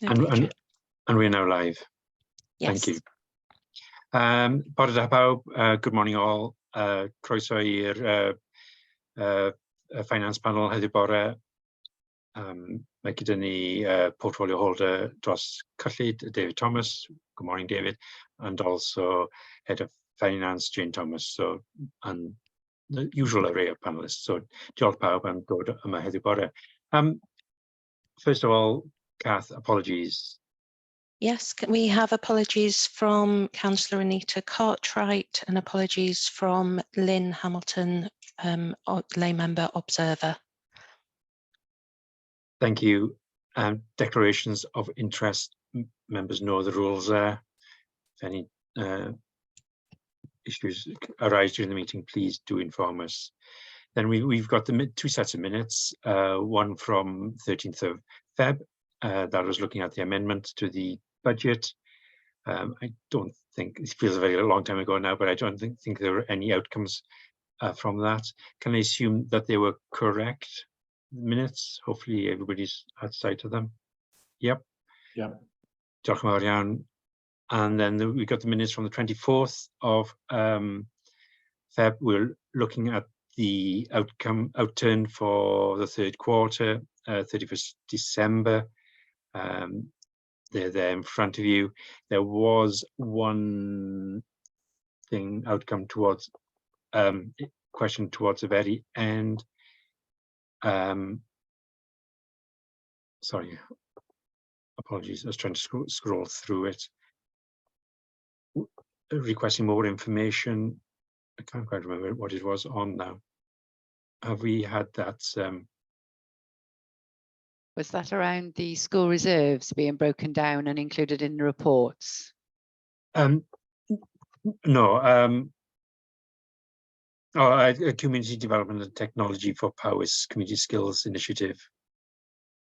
And we're now live. Yes. Thank you. Bore da pawb, good morning all. Croeso i'r finance panel heddiw bore. Mae gyda ni portfolio holder dros cyllid, David Thomas. Good morning, David. And also head of finance, Jane Thomas. So, and the usual array of panelists. So, diolch pawb am dod yma heddiw bore. First of all, Kath, apologies. Yes, can we have apologies from Councillor Anita Cartwright and apologies from Lynn Hamilton, lay member observer. Thank you. Declarations of interest, members know the rules there. If any issues arise during the meeting, please do inform us. Then we've got the two sets of minutes, one from 13th of Feb, that was looking at the amendment to the budget. I don't think, it feels a very long time ago now, but I don't think there were any outcomes from that. Can I assume that they were correct minutes? Hopefully everybody's had sight of them. Yep. Yeah. Diolch yn fawr iawn. And then we got the minutes from the 24th of Feb. We're looking at the outturn for the third quarter, 31st December. They're there in front of you. There was one thing, outcome towards question towards the very end. Sorry, apologies. I was trying to scroll through it. Requesting more information. I can't quite remember what it was on now. Have we had that? Was that around the school reserves being broken down and included in the reports? No. Community Development and Technology for Powys Community Skills Initiative.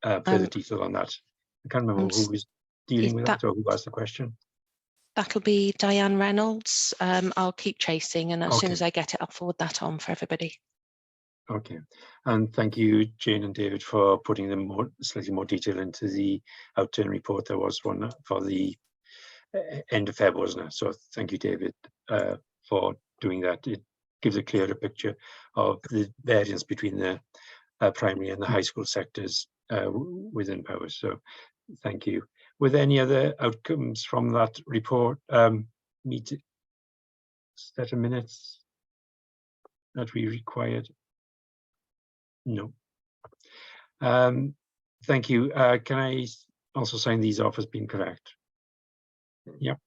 Further detail on that. I can't remember who was dealing with that or who asked the question. That'll be Diane Reynolds. I'll keep chasing, and as soon as I get it, I'll forward that on for everybody. Okay, and thank you, Jane and David, for putting them slightly more detail into the outturn report. There was one for the end of Feb, wasn't it? So thank you, David, for doing that. It gives a clearer picture of the variance between the primary and the high school sectors within Powys. So thank you. Were there any other outcomes from that report? Set of minutes that we required? No. Thank you. Can I also sign these off as being correct? Yep.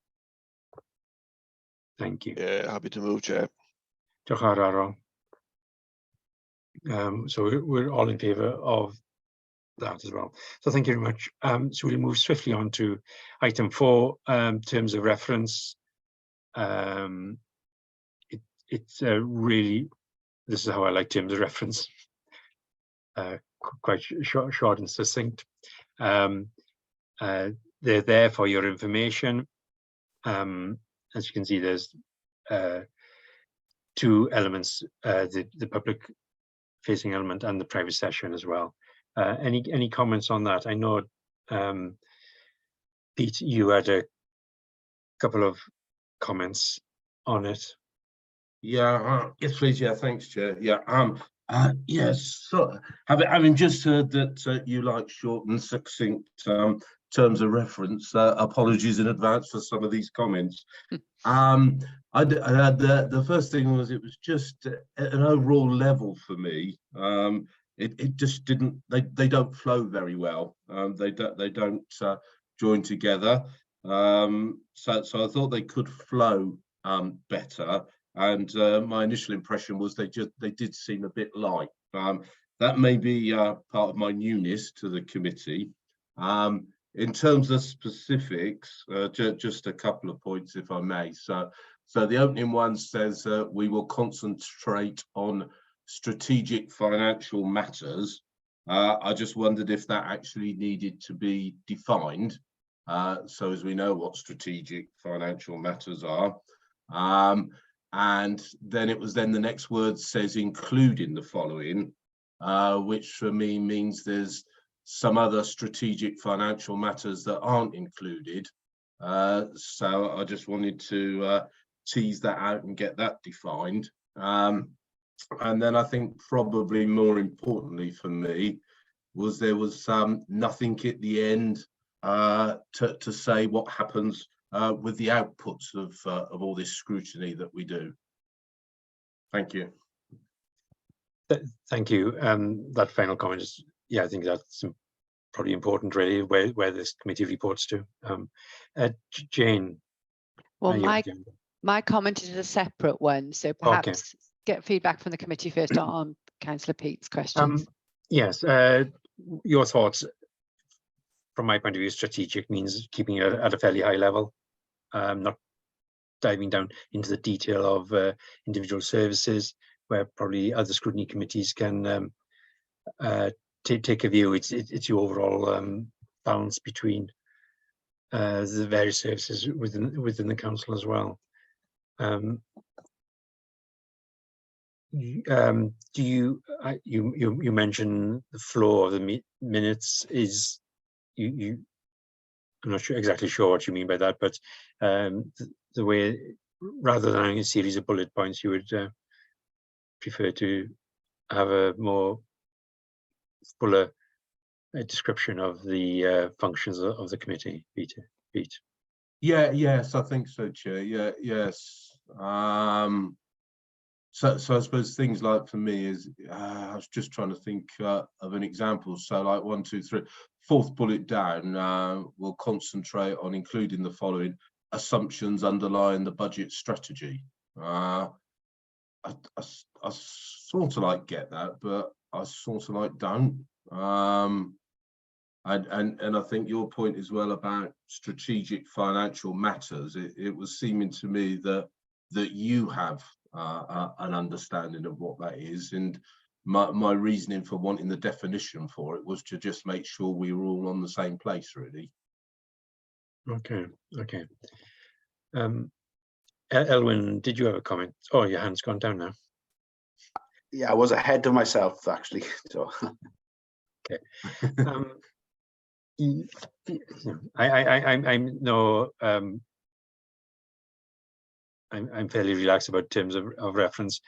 Thank you. Yeah, happy to move, Chair. Diolch yn fawr, Aaron. So we're all in favour of that as well. So thank you very much. So we'll move swiftly on to item 4, terms of reference. It's really, this is how I like terms of reference. Quite short and succinct. They're there for your information. As you can see, there's two elements, the public facing element and the private session as well. Any comments on that? I know, Pete, you had a couple of comments on it. Yeah, yes, please. Yeah, thanks, Chair. Yeah, yes. So, having just heard that you like short and succinct terms of reference, apologies in advance for some of these comments. The first thing was it was just an overall level for me. It just didn't. They don't flow very well. They don't join together. So I thought they could flow better. And my initial impression was they did seem a bit light. That may be part of my newness to the committee. In terms of specifics, just a couple of points, if I may. So the opening one says we will concentrate on strategic financial matters. I just wondered if that actually needed to be defined, so as we know what strategic financial matters are. And then it was the next word says including the following, which for me means there's some other strategic financial matters that aren't included. So I just wanted to tease that out and get that defined. And then I think probably more importantly for me was there was nothing at the end to say what happens with the outputs of all this scrutiny that we do. Thank you. Thank you. That final comment is, yeah, I think that's probably important, really, where this committee reports to. Jane. Well, my comment is a separate one, so perhaps get feedback from the committee first on Councillor Peate's questions. Yes, your thoughts, from my point of view, strategic means keeping it at a fairly high level, not diving down into the detail of individual services, where probably other scrutiny committees can take a view. It's your overall balance between the various services within the council as well. Do you mentioned the flow of the minutes is I'm not exactly sure what you mean by that, but the way, rather than having a series of bullet points, you would prefer to have a more fuller description of the functions of the committee. Pete. Yeah, yes, I think so, Chair. Yeah, yes. So I suppose things like for me is I was just trying to think of an example. So like 1, 2, 3, fourth bullet down, we'll concentrate on including the following assumptions underlying the budget strategy. I sort of like get that, but I sort of like don't. And I think your point as well about strategic financial matters, it was seeming to me that you have an understanding of what that is, and my reasoning for wanting the definition for it was to just make sure we were all on the same place, really. Okay. Elwyn, did you have a comment? Oh, your hand's gone down now. Yeah, I was ahead of myself actually. So okay. I'm no I'm fairly relaxed about terms of reference.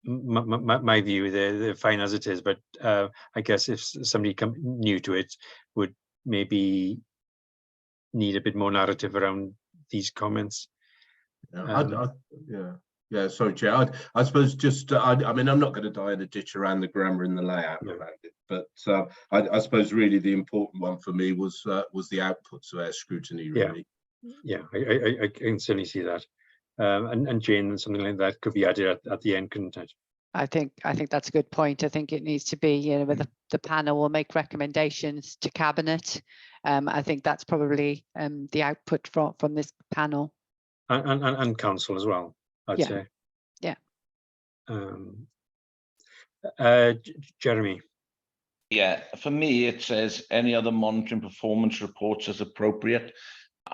My view, they're fine as it is, but I guess if somebody new to it would maybe need a bit more narrative around these comments. Yeah, sorry, Chair. I suppose just, I mean, I'm not going to die in a ditch around the grammar and the layout around it, but I suppose really the important one for me was the outputs of our scrutiny, really. Yeah, I can certainly see that. And Jane, something like that could be added at the end, couldn't it? I think that's a good point. I think it needs to be, you know, where the panel will make recommendations to Cabinet. I think that's probably the output from this panel. And Council as well, I'd say. Yeah. Jeremy. Yeah, for me, it says any other monitoring performance reports as appropriate.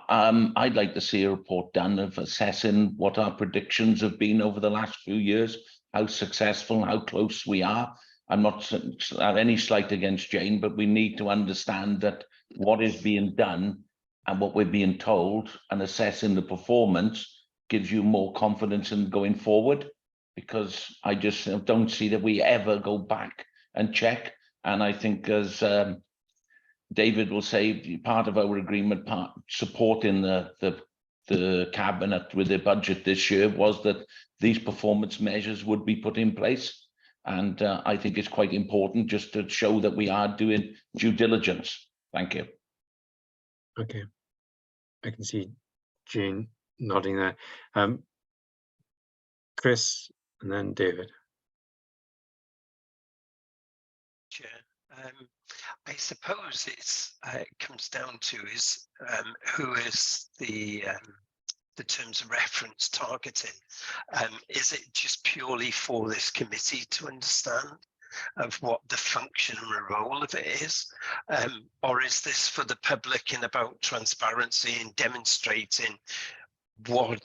I'd like to see a report done of assessing what our predictions have been over the last few years, how successful, how close we are. I'm not have any slight against Jane, but we need to understand that what is being done and what we're being told and assessing the performance gives you more confidence in going forward, because I just don't see that we ever go back and check. And I think, as David will say, part of our agreement, supporting the Cabinet with their budget this year, was that these performance measures would be put in place. And I think it's quite important just to show that we are doing due diligence. Thank you. Okay, I can see Jane nodding there. Chris, and then David. Chair, I suppose it comes down to is who is the terms of reference targeting. Is it just purely for this committee to understand of what the function and role of it is, or is this for the public and about transparency and demonstrating what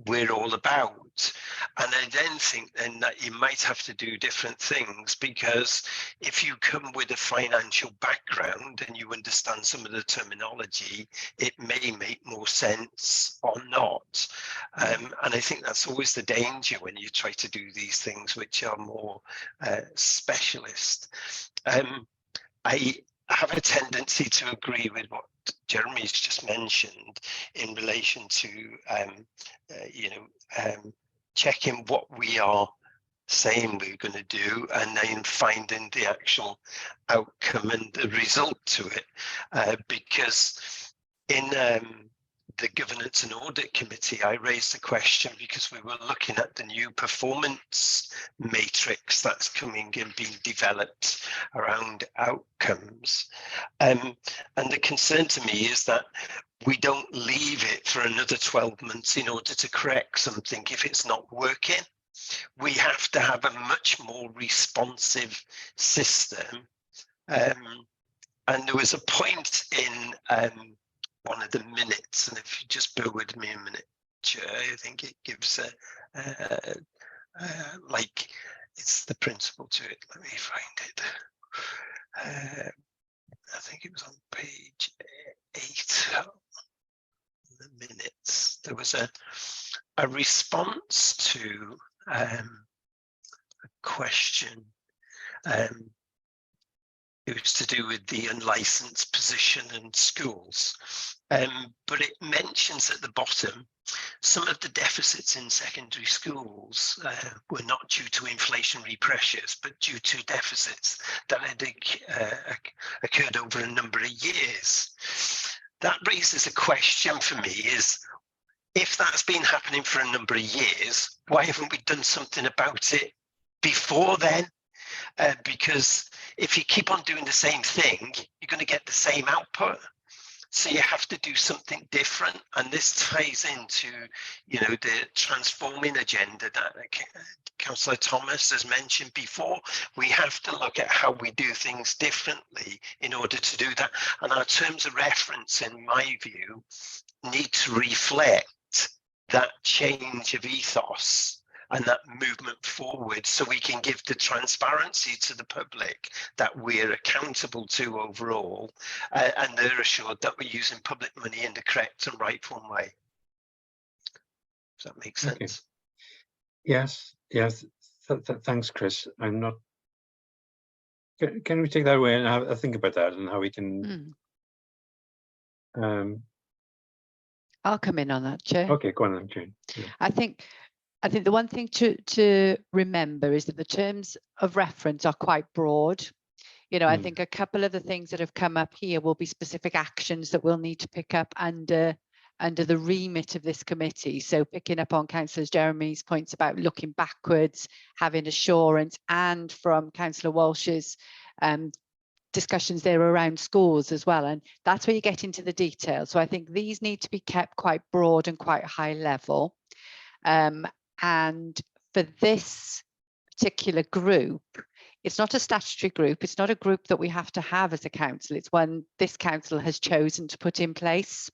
we're all about. And I then think then that you might have to do different things, because if you come with a financial background and you understand some of the terminology, it may make more sense or not. And I think that's always the danger when you try to do these things which are more specialist. I have a tendency to agree with what Jeremy's just mentioned in relation to checking what we are saying we're going to do, and then finding the actual outcome and the result to it. Because in the Governance and Audit Committee, I raised the question because we were looking at the new performance matrix that's coming and being developed around outcomes. And the concern to me is that we don't leave it for another 12 months in order to correct something if it's not working. We have to have a much more responsive system. And there was a point in one of the minutes, and if you just bear with me a minute, Chair, I think it gives like it's the principle to it. Let me find it. I think it was on page 8. The minutes. There was a response to a question. It was to do with the unlicensed position in schools, but it mentions at the bottom some of the deficits in secondary schools were not due to inflationary pressures, but due to deficits that had occurred over a number of years. That raises a question for me: is if that's been happening for a number of years, why haven't we done something about it before then? Because if you keep on doing the same thing, you're going to get the same output. So you have to do something different. And this ties into, the transforming agenda that Councillor Thomas has mentioned before. We have to look at how we do things differently in order to do that. And our terms of reference, in my view, need to reflect that change of ethos and that movement forward, so we can give the transparency to the public that we're accountable to overall, and they're assured that we're using public money in the correct and rightful way. Does that make sense? Okay. Yes. Thanks, Chris. I'm not. Can we take that away and have a think about that and how we can? I'll come in on that, Chair. Okay, go on then, Jane. Yeah. I think the one thing to remember is that the terms of reference are quite broad. I think a couple of the things that have come up here will be specific actions that we'll need to pick up under the remit of this committee. So picking up on Councillor Jeremy's points about looking backwards, having assurance, and from Councillor Walsh's discussions there around schools as well. And that's where you get into the detail. So I think these need to be kept quite broad and quite high level. And for this particular group, it's not a statutory group. It's not a group that we have to have as a council. It's one this council has chosen to put in place.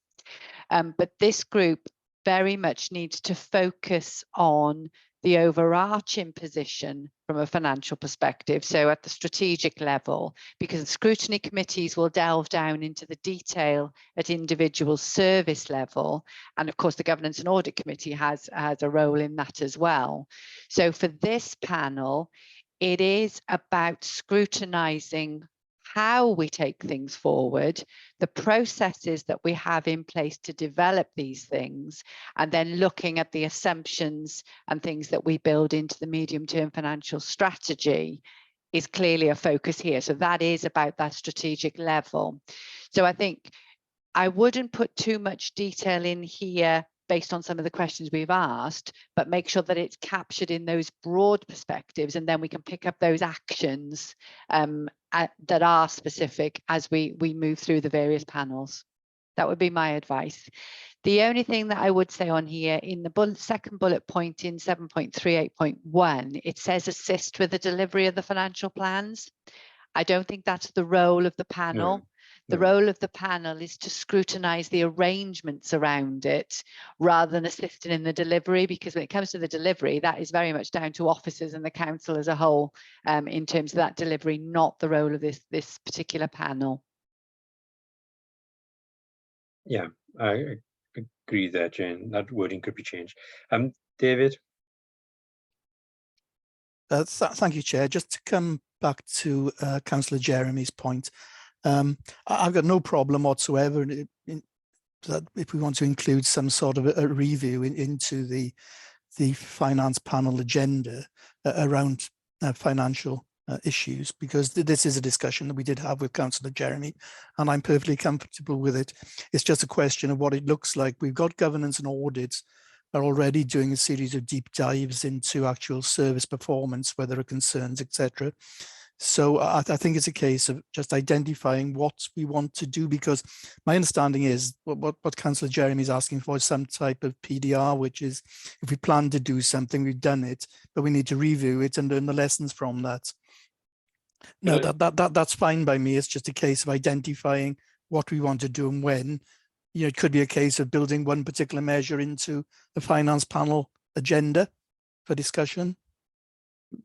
But this group very much needs to focus on the overarching position from a financial perspective, so at the strategic level, because the scrutiny committees will delve down into the detail at individual service level, and of course the Governance and Audit Committee has a role in that as well. So for this panel, it is about scrutinising how we take things forward, the processes that we have in place to develop these things, and then looking at the assumptions and things that we build into the medium-term financial strategy is clearly a focus here. So that is about that strategic level. So I think I wouldn't put too much detail in here based on some of the questions we've asked, but make sure that it's captured in those broad perspectives, and then we can pick up those actions that are specific as we move through the various panels. That would be my advice. The only thing that I would say on here in the second bullet point in 7.38.1, it says assist with the delivery of the financial plans. I don't think that's the role of the panel. No. The role of the panel is to scrutinise the arrangements around it rather than assisting in the delivery, because when it comes to the delivery, that is very much down to officers and the council as a whole in terms of that delivery, not the role of this particular panel. Yeah, I agree there, Jane. That wording could be changed. David? Thank you, Chair. Just to come back to Councillor Jeremy's point, I've got no problem whatsoever that if we want to include some sort of a review into the finance panel agenda around financial issues, because this is a discussion that we did have with Councillor Jeremy, and I'm perfectly comfortable with it. It's just a question of what it looks like. We've got governance and audits are already doing a series of deep dives into actual service performance, where there are concerns, etc. So I think it's a case of just identifying what we want to do, because my understanding is what Councillor Jeremy is asking for is some type of PDR, which is if we plan to do something, we've done it, but we need to review it and learn the lessons from that. No, that's fine by me. It's just a case of identifying what we want to do and when. You know, it could be a case of building one particular measure into the finance panel agenda for discussion.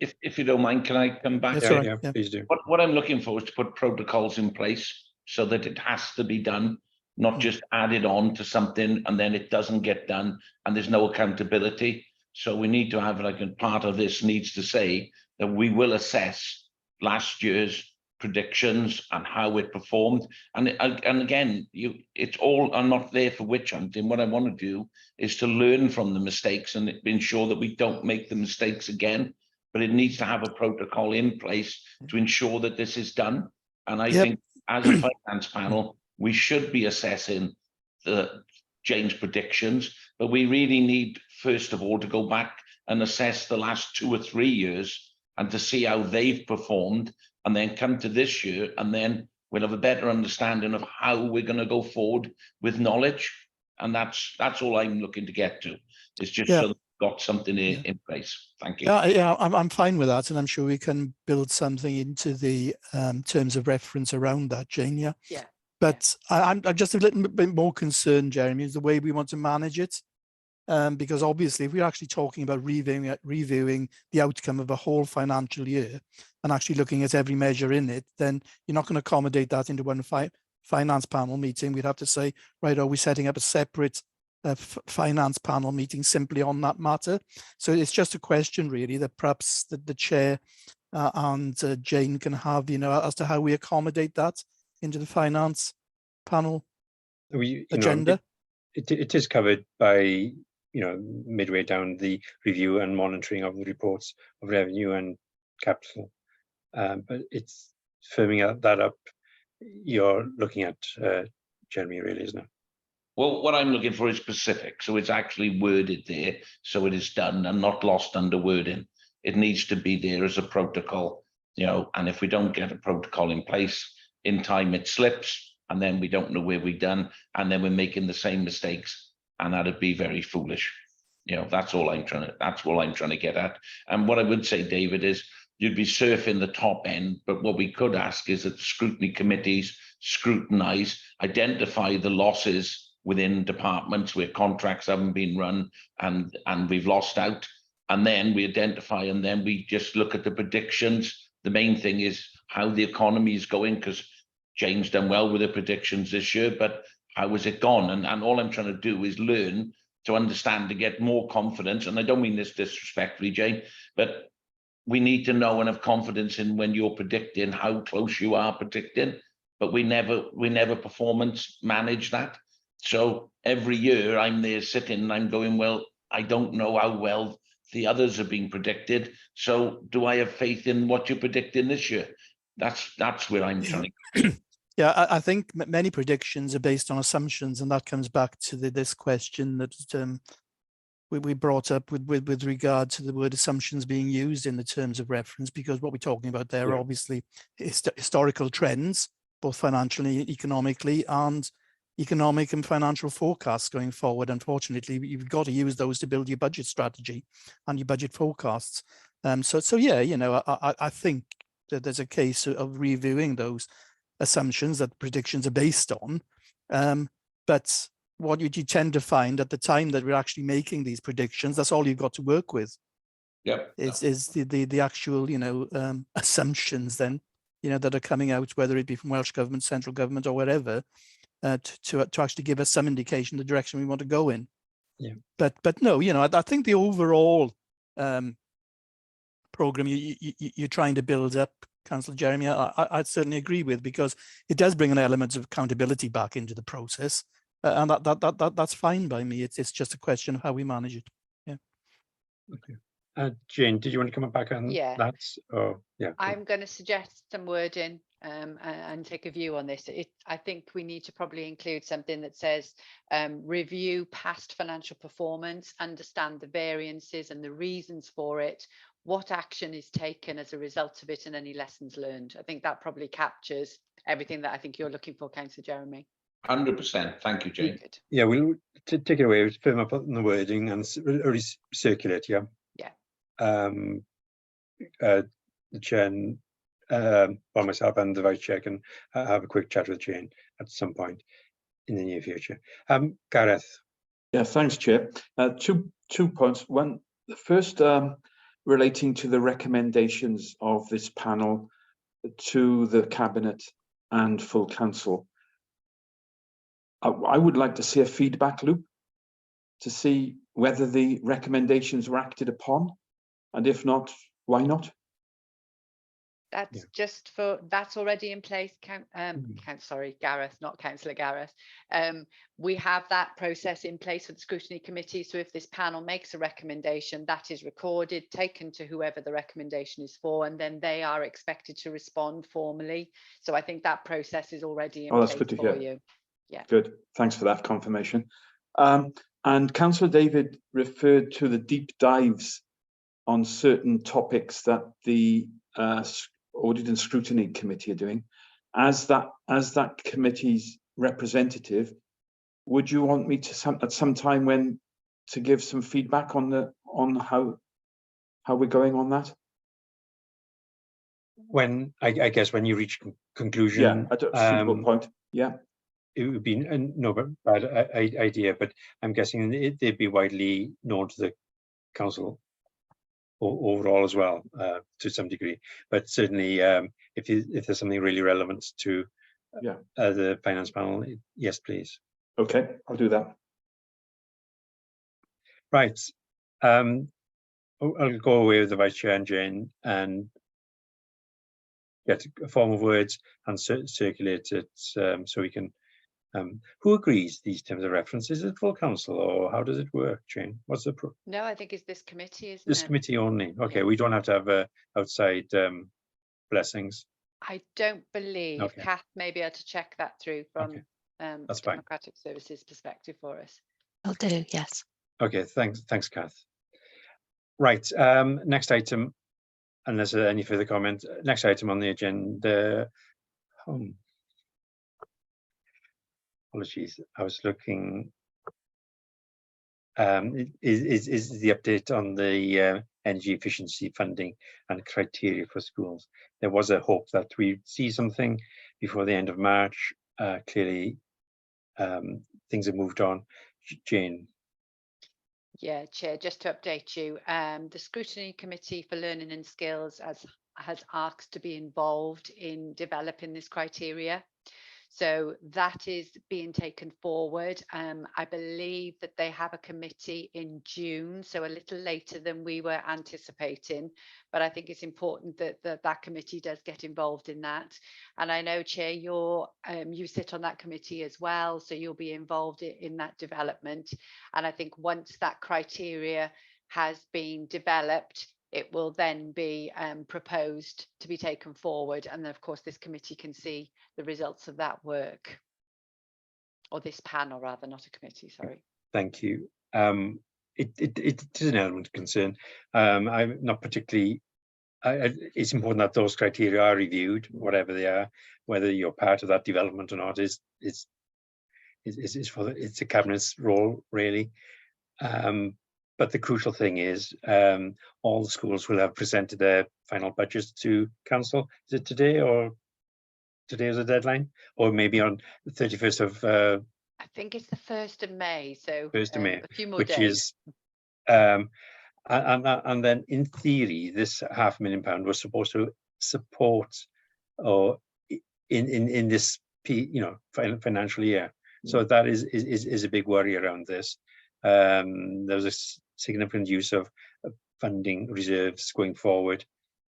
If you don't mind, can I come back? That's Yeah, right, yeah, yeah. please do. What I'm looking for is to put protocols in place so that it has to be done, not just added on to something and then it doesn't get done and there's no accountability. So we need to have, like, a part of this needs to say that we will assess last year's predictions and how it performed. And again, it's all, I'm not there for witch hunting. What I want to do is to learn from the mistakes and ensure that we don't make the mistakes again. But it needs to have a protocol in place to ensure that this is done. And I think as a finance panel, we should be assessing the Jane's predictions, but we really need, first of all, to go back and assess the last 2 or 3 years and to see how they've performed, and then come to this year, and then we'll have a better understanding of how we're going to go forward with knowledge. And that's all I'm looking to get to. It's just so that we've got something in place. Thank you. Yeah, I'm fine with that, and I'm sure we can build something into the terms of reference around that, Jane. Yeah. But I'm just a little bit more concerned, Jeremy, is the way we want to manage it. Because obviously, if we're actually talking about reviewing the outcome of a whole financial year and actually looking at every measure in it, then you're not going to accommodate that into one finance panel meeting. We'd have to say, right, are we setting up a separate finance panel meeting simply on that matter? So it's just a question, really, that perhaps the chair and Jane can have, you know, as to how we accommodate that into the finance panel agenda. It is covered by, you know, midway down the review and monitoring of the reports of revenue and capital, but it's firming that up. You're looking at Jeremy, really, isn't it? Well, what I'm looking for is specific, so it's actually worded there, so it is done and not lost under wording. It needs to be there as a protocol, you know, and if we don't get a protocol in place in time, it slips, and then we don't know where we've done, and then we're making the same mistakes, and that'd be very foolish. You know, that's all I'm trying to get at. And what I would say, David, is you'd be surfing the top end, but what we could ask is that scrutiny committees scrutinize, identify the losses within departments where contracts haven't been run and we've lost out, and then we identify, and then we just look at the predictions. The main thing is how the economy is going, because Jane's done well with the predictions this year, but how has it gone? And all I'm trying to do is learn to understand, to get more confidence. And I don't mean this disrespectfully, Jane, but we need to know and have confidence in when you're predicting how close you are predicting, but we never performance manage that. So every year I'm there sitting and I'm going, well, I don't know how well the others have been predicted. So do I have faith in what you're predicting this year? That's where I'm trying to. Yeah, I think many predictions are based on assumptions, and that comes back to this question that we brought up with regard to the word assumptions being used in the terms of reference, because what we're talking about there are obviously historical trends, both financially, economically, and economic and financial forecasts going forward. Unfortunately, you've got to use those to build your budget strategy and your budget forecasts. So yeah, you know, I think that there's a case of reviewing those assumptions that predictions are based on. But what you tend to find at the time that we're actually making these predictions, that's all you've got to work with. Yep. Is the actual, assumptions then, that are coming out, whether it be from Welsh Government, central government, or wherever, to actually give us some indication the direction we want to go in. Yeah. But no, I think the overall program you're trying to build up, Councillor Jeremy, I'd certainly agree with, because it does bring an element of accountability back into the process, and that's fine by me. It's just a question of how we manage it. Yeah. Okay. Jane, did you want to come back on that? Oh, yeah. I'm going to suggest some wording and take a view on this. I think we need to probably include something that says review past financial performance, understand the variances and the reasons for it, what action is taken as a result of it, and any lessons learned. I think that probably captures everything that I think you're looking for, Councillor Jeremy. 100%. Thank you, Jane. Good. Yeah, we'll take it away, firm up on the wording and recirculate. Yeah. The chair, well, myself and the vice chair can have a quick chat with Jane at some point in the near future. Gareth. Yeah, thanks, Chair. Two points. One, the first, relating to the recommendations of this panel to the Cabinet and full Council. I would like to see a feedback loop to see whether the recommendations were acted upon, and if not, why not? That's that's already in place. Sorry, Gareth, not Councillor Gareth. We have that process in place for the scrutiny committee. So if this panel makes a recommendation, that is recorded, taken to whoever the recommendation is for, and then they are expected to respond formally. So I think that process is already in place for you. Yeah. Good. Thanks for that confirmation. And Councillor David referred to the deep dives on certain topics that the Audit and Scrutiny Committee are doing. As that committee's representative, would you want me to at some time to give some feedback on how we're going on that? When I guess when you reach conclusion, yeah, at a suitable point. Yeah, it would be no bad idea, but I'm guessing they'd be widely known to the council overall as well, to some degree. But certainly, if there's something really relevant to the finance panel, yes, please. Okay, I'll do that. Right. I'll go away with the vice chair and Jane and get a form of words and circulate it, so we can. Who agrees these terms of reference? Is it full council, or how does it work, Jane? What's the No, I think it's this committee, isn't this it? committee only? Okay, we don't have to have outside blessings. I don't believe. Okay. Kath may be able to check that through from That's fine. Democratic Services perspective for us. I'll do, yes. Okay, thanks, Kath. Right, next item, unless there are any further comment. Next item on the agenda. Apologies, I was looking. Is the update on the energy efficiency funding and criteria for schools. There was a hope that we'd see something before the end of March. Clearly, things have moved on. Jane. Yeah, Chair, just to update you, the Scrutiny Committee for Learning and Skills has asked to be involved in developing this criteria. So that is being taken forward. I believe that they have a committee in June, so a little later than we were anticipating. But I think it's important that that committee does get involved in that. And I know, Chair, you sit on that committee as well, so you'll be involved in that development. And I think once that criteria has been developed, it will then be proposed to be taken forward. And then, of course, this committee can see the results of that work. Or this panel, rather, not a committee, sorry. Thank you. It is an element of concern. I'm not particularly, it's important that those criteria are reviewed, whatever they are, whether you're part of that development or not, it's a cabinet's role, really. But the crucial thing is all the schools will have presented their final budgets to council. Is it today or today as a deadline, or maybe on the 31st of I think it's the 1st of May, so 1st of May, a few more which days. is and then in theory this £500,000 was supposed to support or in this financial year. So that is a big worry around this. There was a significant use of funding reserves going forward.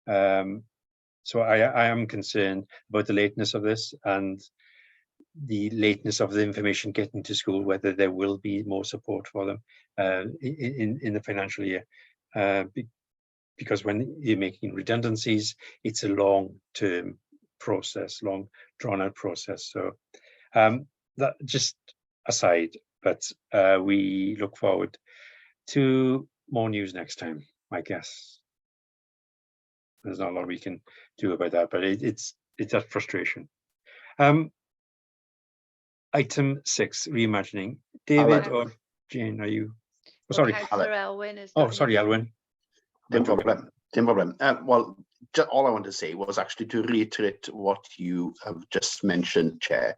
So I am concerned about the lateness of this and the lateness of the information getting to school, whether there will be more support for them in the financial year. Because when you're making redundancies, it's a long-term process, long drawn-out process. So that just aside, but we look forward to more news next time, I guess. There's not a lot we can do about that, but it's that frustration. Item 6, reimagining. David or Jane, are you? Oh, sorry. Councillor Elwyn is. Oh, sorry, Elwyn. No problem. No problem. Well, all I want to say was actually to reiterate what you have just mentioned, Chair.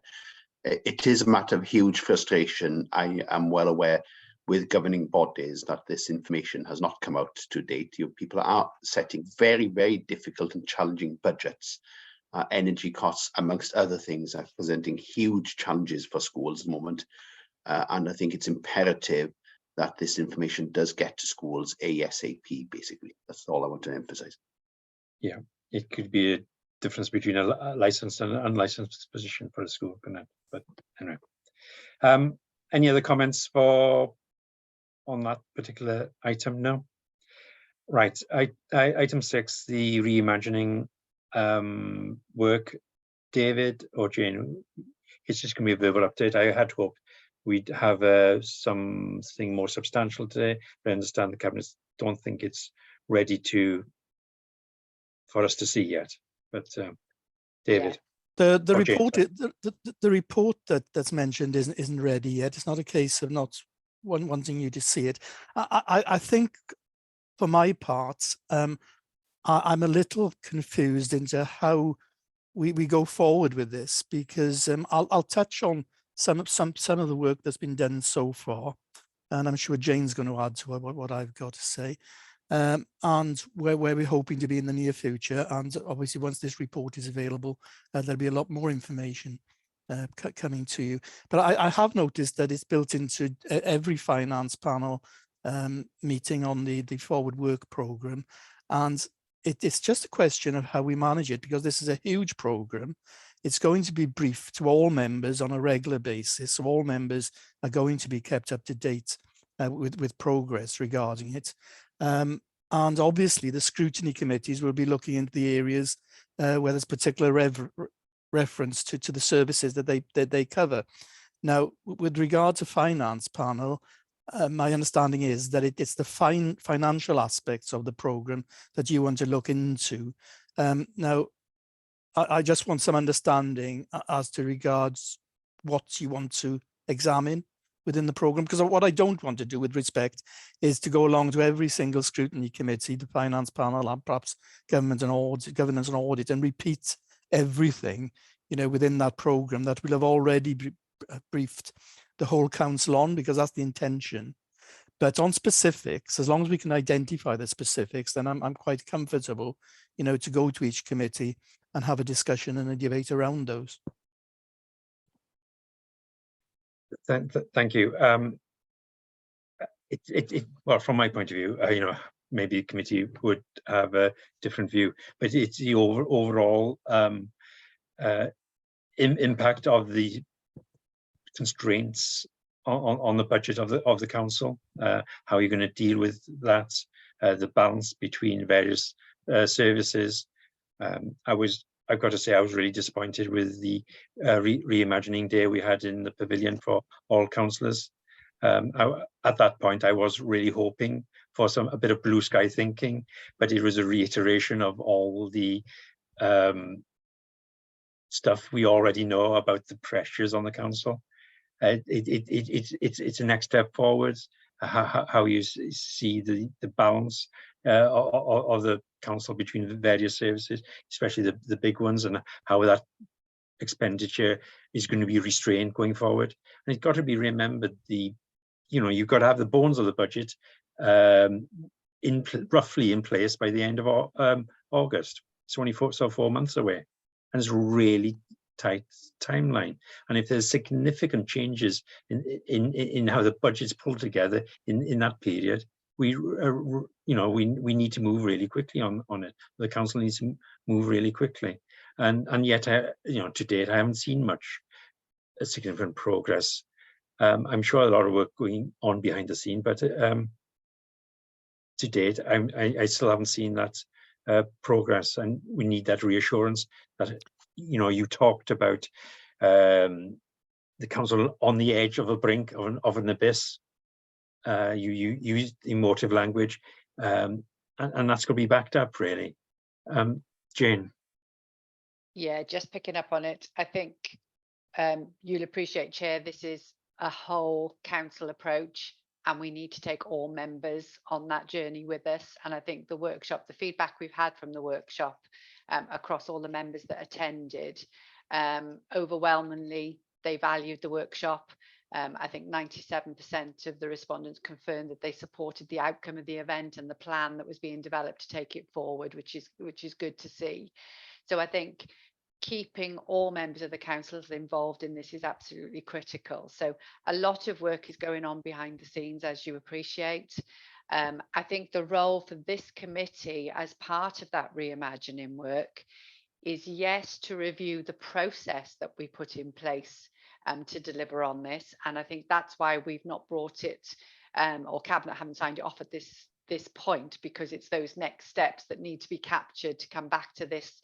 It is a matter of huge frustration. I am well aware with governing bodies that this information has not come out to date. People are setting very, very difficult and challenging budgets. Energy costs, amongst other things, are presenting huge challenges for schools at the moment. And I think it's imperative that this information does get to schools ASAP, basically. That's all I want to emphasize. Yeah, it could be a difference between a licensed and an unlicensed position for a school, couldn't it? But anyway. Any other comments on that particular item? No? Right, item 6, the reimagining work. David or Jane, it's just going to be a verbal update. I had hoped we'd have something more substantial today, but I understand the Cabinet don't think it's ready for us to see yet. But David. The report the report that's mentioned isn't ready yet. It's not a case of not wanting you to see it. I think for my part, I'm a little confused into how we go forward with this, because I'll touch on some of the work that's been done so far, and I'm sure Jane's going to add to what I've got to say, and where we're hoping to be in the near future. And obviously, once this report is available, there'll be a lot more information coming to you. But I have noticed that it's built into every finance panel meeting on the forward work programme, and it's just a question of how we manage it, because this is a huge programme. It's going to be briefed to all members on a regular basis, so all members are going to be kept up to date with progress regarding it. And obviously the scrutiny committees will be looking into the areas where there's particular reference to the services that they cover. Now, with regard to finance panel, my understanding is that it's the financial aspects of the programme that you want to look into. Now, I just want some understanding as to regards what you want to examine within the programme, because what I don't want to do with respect is to go along to every single scrutiny committee, the finance panel, and perhaps governance and audit, and repeat everything, within that programme that we'll have already briefed the whole council on, because that's the intention. But on specifics, as long as we can identify the specifics, then I'm quite comfortable, to go to each committee and have a discussion and a debate around those. Thank you. Well, from my point of view, maybe the committee would have a different view, but it's the overall impact of the constraints on the budget of the council. How you're going to deal with that, the balance between various services. I've got to say, I was really disappointed with the reimagining day we had in the pavilion for all councillors. At that point, I was really hoping for a bit of blue sky thinking, but it was a reiteration of all the stuff we already know about the pressures on the council. It's a next step forwards. How you see the balance of the council between the various services, especially the big ones, and how that expenditure is going to be restrained going forward. And it's got to be remembered, you've got to have the bones of the budget roughly in place by the end of August. It's only 4 months away, and it's really tight timeline. And if there's significant changes in how the budget's pulled together in that period, we need to move really quickly on it. The council needs to move really quickly, and yet to date I haven't seen much significant progress. I'm sure a lot of work going on behind the scene, but to date I still haven't seen that progress, and we need that reassurance that you talked about the council on the edge of a brink of an abyss. You used emotive language, and that's going to be backed up really. Jane. Yeah, just picking up on it. I think you'll appreciate, Chair, this is a whole council approach, and we need to take all members on that journey with us. And I think the workshop, the feedback we've had from the workshop across all the members that attended, overwhelmingly they valued the workshop. I think 97% of the respondents confirmed that they supported the outcome of the event and the plan that was being developed to take it forward, which is good to see. So I think keeping all members of the councils involved in this is absolutely critical. So a lot of work is going on behind the scenes, as you appreciate. I think the role for this committee as part of that reimagining work is, yes, to review the process that we put in place to deliver on this. And I think that's why we've not brought it, or Cabinet haven't signed it off at this point, because it's those next steps that need to be captured to come back to this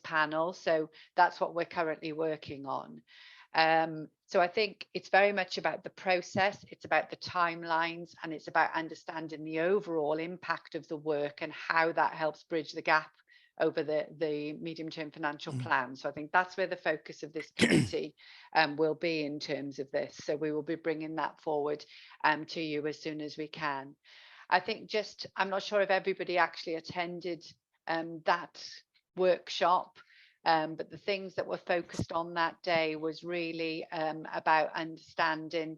panel. So that's what we're currently working on. So I think it's very much about the process, it's about the timelines, and it's about understanding the overall impact of the work and how that helps bridge the gap over the medium-term financial plan. So I think that's where the focus of this committee will be in terms of this. So we will be bringing that forward to you as soon as we can. I think I'm not sure if everybody actually attended that workshop, but the things that were focused on that day was really about understanding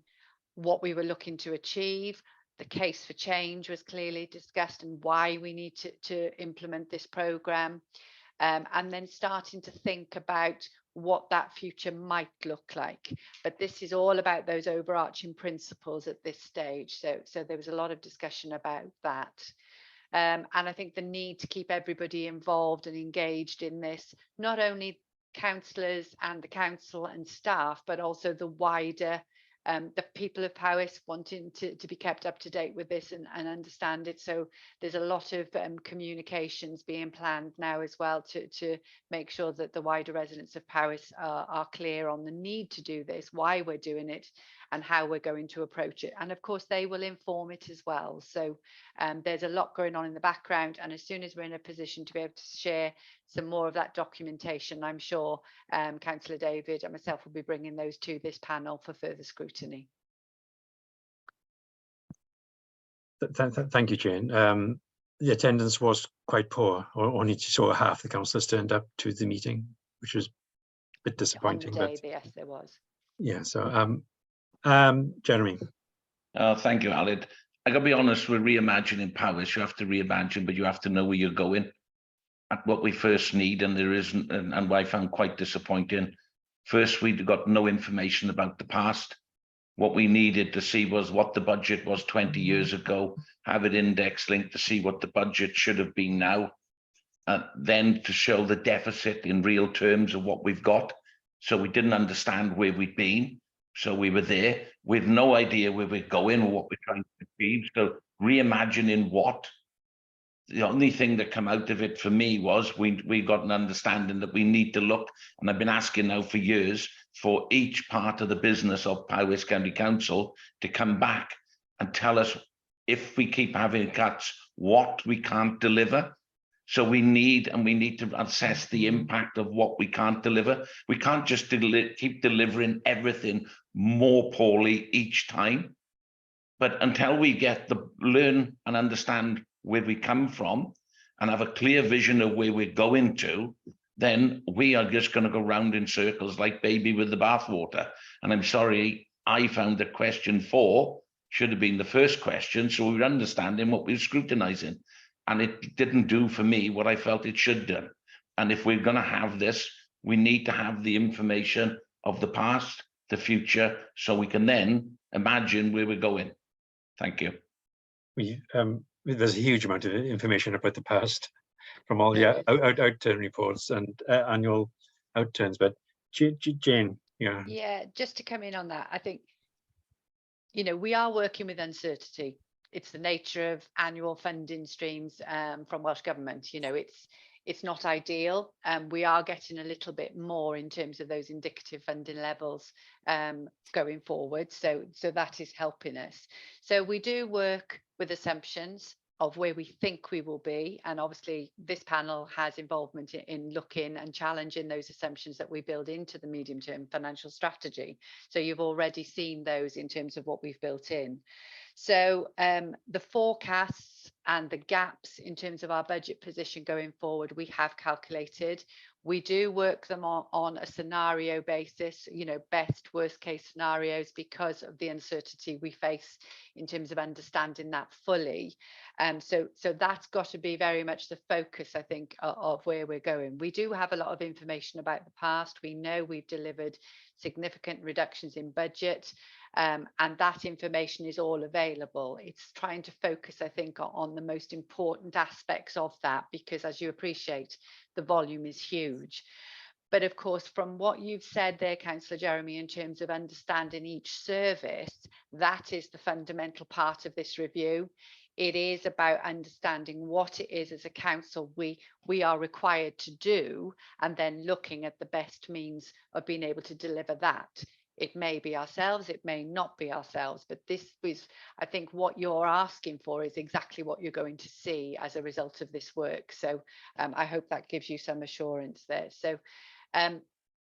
what we were looking to achieve. The case for change was clearly discussed, and why we need to implement this programme, and then starting to think about what that future might look like. But this is all about those overarching principles at this stage. So there was a lot of discussion about that. And I think the need to keep everybody involved and engaged in this, not only councillors and the council and staff, but also the wider the people of Powys wanting to be kept up to date with this and understand it. So there's a lot of communications being planned now as well to make sure that the wider residents of Powys are clear on the need to do this, why we're doing it, and how we're going to approach it. And of course, they will inform it as well. So there's a lot going on in the background. And as soon as we're in a position to be able to share some more of that documentation, I'm sure Councillor David and myself will be bringing those to this panel for further scrutiny. Thank you, Jane. The attendance was quite poor, or only sort of half the councillors turned up to the meeting, which was a bit disappointing. On the day, yes, there was. Yeah, so Jeremy. Thank you, Aled. I gotta be honest, with reimagining Powys, you have to reimagine, but you have to know where you're going. At what we first need, and there isn't, and what I found quite disappointing. First, we got no information about the past. What we needed to see was what the budget was 20 years ago, have it index linked to see what the budget should have been now, then to show the deficit in real terms of what we've got. So we didn't understand where we'd been. So we were there with no idea where we're going or what we're trying to achieve. So reimagining what? The only thing that came out of it for me was we got an understanding that we need to look, and I've been asking now for years, for each part of the business of Powys County Council to come back and tell us, if we keep having cuts, what we can't deliver. So we need to assess the impact of what we can't deliver. We can't just keep delivering everything more poorly each time. But until we learn and understand where we come from and have a clear vision of where we're going to, then we are just going to go round in circles like baby with the bathwater. And I'm sorry, I found that question 4 should have been the first question, so we were understanding what we were scrutinizing. And it didn't do for me what I felt it should do. And if we're going to have this, we need to have the information of the past, the future, so we can then imagine where we're going. Thank you. There's a huge amount of information about the past from all the outturn reports and annual outturns, but Jane, yeah. Yeah, just to come in on that, I think, you know, we are working with uncertainty. It's the nature of annual funding streams from Welsh Government. You know, it's not ideal. We are getting a little bit more in terms of those indicative funding levels going forward. So that is helping us. So we do work with assumptions of where we think we will be. And obviously this panel has involvement in looking and challenging those assumptions that we build into the medium-term financial strategy. So you've already seen those in terms of what we've built in. So the forecasts and the gaps in terms of our budget position going forward, we have calculated. We do work them on a scenario basis, you know, best worst case scenarios, because of the uncertainty we face in terms of understanding that fully. So that's got to be very much the focus, I think, of where we're going. We do have a lot of information about the past. We know we've delivered significant reductions in budget. And that information is all available. It's trying to focus, I think, on the most important aspects of that, because as you appreciate, the volume is huge. But of course, from what you've said there, Councillor Jeremy, in terms of understanding each service, that is the fundamental part of this review. It is about understanding what it is as a council we are required to do, and then looking at the best means of being able to deliver that. It may be ourselves, it may not be ourselves, but this is, I think, what you're asking for is exactly what you're going to see as a result of this work. So I hope that gives you some assurance there. So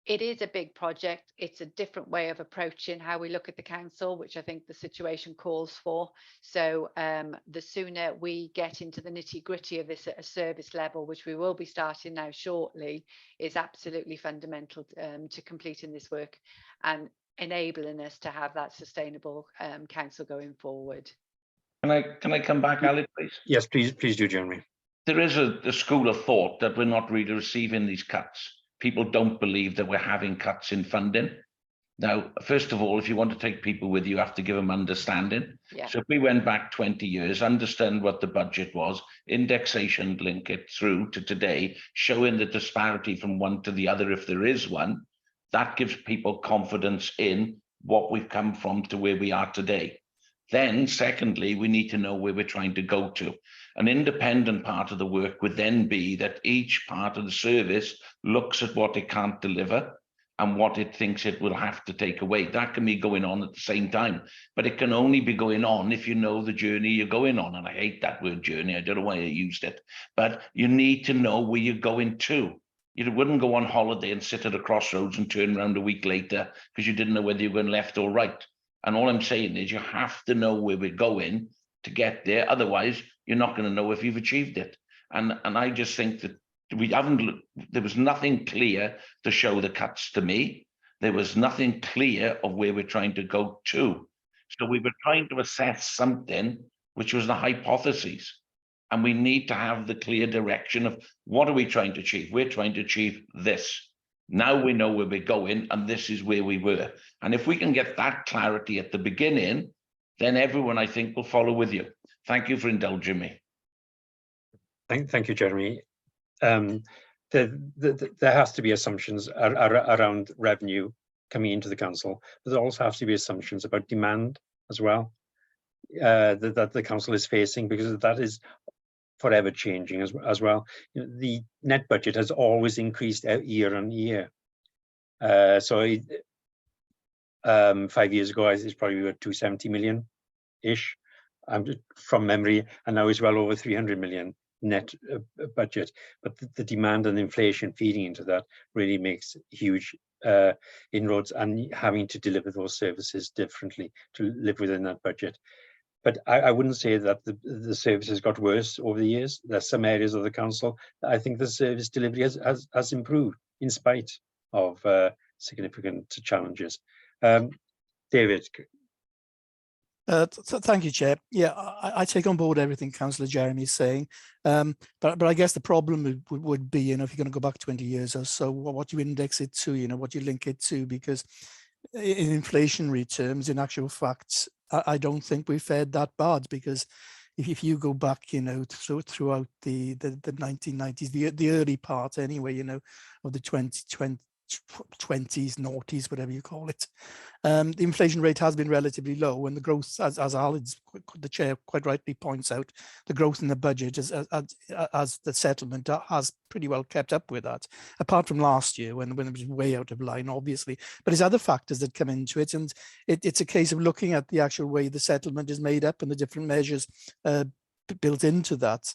it is a big project. It's a different way of approaching how we look at the council, which I think the situation calls for. So the sooner we get into the nitty-gritty of this at a service level, which we will be starting now shortly, is absolutely fundamental to completing this work and enabling us to have that sustainable council going forward. Can I come back, Alec, please? Yes, please do, Jeremy. There is a school of thought that we're not really receiving these cuts. People don't believe that we're having cuts in funding. Now, first of all, if you want to take people with you, you have to give them understanding. Yeah. So if we went back 20 years, understand what the budget was, indexation, link it through to today, showing the disparity from one to the other, if there is one, that gives people confidence in what we've come from to where we are today. Then, secondly, we need to know where we're trying to go to. An independent part of the work would then be that each part of the service looks at what it can't deliver and what it thinks it will have to take away. That can be going on at the same time, but it can only be going on if you know the journey you're going on. And I hate that word journey. I don't know why I used it, but you need to know where you're going to. You wouldn't go on holiday and sit at a crossroads and turn around a week later because you didn't know whether you were going left or right. And all I'm saying is you have to know where we're going to get there. Otherwise, you're not going to know if you've achieved it. And I just think that there was nothing clear to show the cuts to me. There was nothing clear of where we're trying to go to. So we were trying to assess something which was the hypothesis. And we need to have the clear direction of what are we trying to achieve? We're trying to achieve this. Now we know where we're going, and this is where we were. And if we can get that clarity at the beginning, then everyone, I think, will follow with you. Thank you for indulging me. Thank you, Jeremy. There has to be assumptions around revenue coming into the council, but there also have to be assumptions about demand as well that the council is facing, because that is forever changing as well. You know, the net budget has always increased year on year. 5 years ago, it's probably about 270 million-ish from memory, and now it's well over 300 million net budget. But the demand and inflation feeding into that really makes huge inroads, and having to deliver those services differently to live within that budget. but I wouldn't say that the service has got worse over the years. There's some areas of the council that I think the service delivery has improved in spite of significant challenges. David. Thank you, Chair. Yeah, I take on board everything Councillor Jeremy is saying, but I guess the problem would be, you know, if you're going to go back 20 years or so, what you index it to, you know, what you link it to, because in inflationary terms, in actual fact, I don't think we fared that bad, because if you go back, you know, throughout the 1990s, the early part anyway, you know, of the 2020s, noughties, whatever you call it, the inflation rate has been relatively low, and the growth, as Alan's, the chair quite rightly points out, the growth in the budget as the settlement has pretty well kept up with that, apart from last year when it was way out of line, obviously. But there's other factors that come into it, and it's a case of looking at the actual way the settlement is made up and the different measures built into that.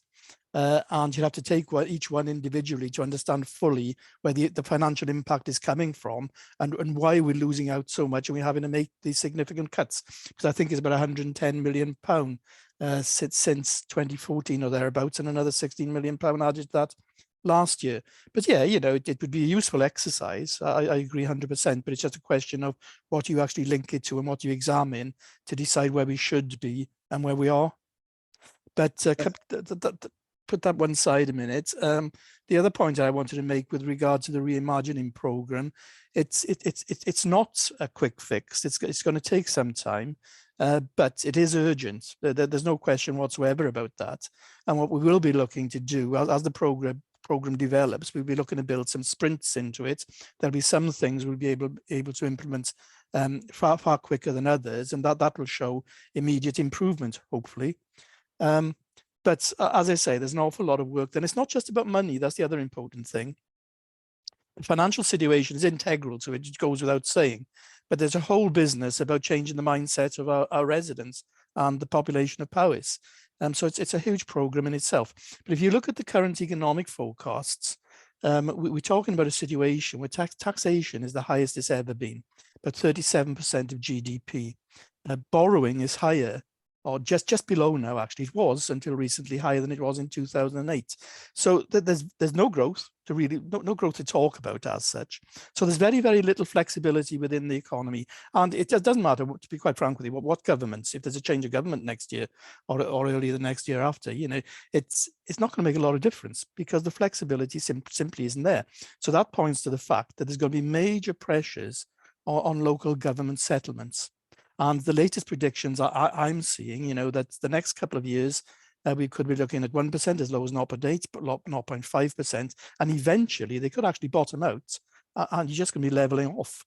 And you have to take each one individually to understand fully where the financial impact is coming from, and why we're losing out so much and we're having to make these significant cuts. Because I think it's about £110 million since 2014 or thereabouts, and another £16 million added to that last year. But yeah, you know, it would be a useful exercise. I agree 100%, but it's just a question of what you actually link it to and what you examine to decide where we should be and where we are. But put that one side a minute. The other point I wanted to make with regard to the reimagining program, it's not a quick fix. It's going to take some time, but it is urgent. There's no question whatsoever about that. And what we will be looking to do as the program develops, we'll be looking to build some sprints into it. There'll be some things we'll be able to implement far quicker than others, and that will show immediate improvement, hopefully. But as I say, there's an awful lot of work. Then it's not just about money. That's the other important thing. The financial situation is integral to it. It goes without saying. But there's a whole business about changing the mindset of our residents and the population of Powys. So it's a huge program in itself. But if you look at the current economic forecasts, we're talking about a situation where taxation is the highest it's ever been, about 37% of GDP. Borrowing is higher, or just below now, actually. It was until recently higher than it was in 2008. So there's no growth to really, no growth to talk about as such. So there's very, very little flexibility within the economy. And it just doesn't matter, to be quite frank with you, what governments, if there's a change of government next year or early the next year after, you know, it's not going to make a lot of difference, because the flexibility simply isn't there. So that points to the fact that there's going to be major pressures on local government settlements. And the latest predictions I'm seeing, you know, that the next couple of years, we could be looking at 1% as low as 0.8, but 0.5%. And eventually they could actually bottom out, and you're just going to be leveling off.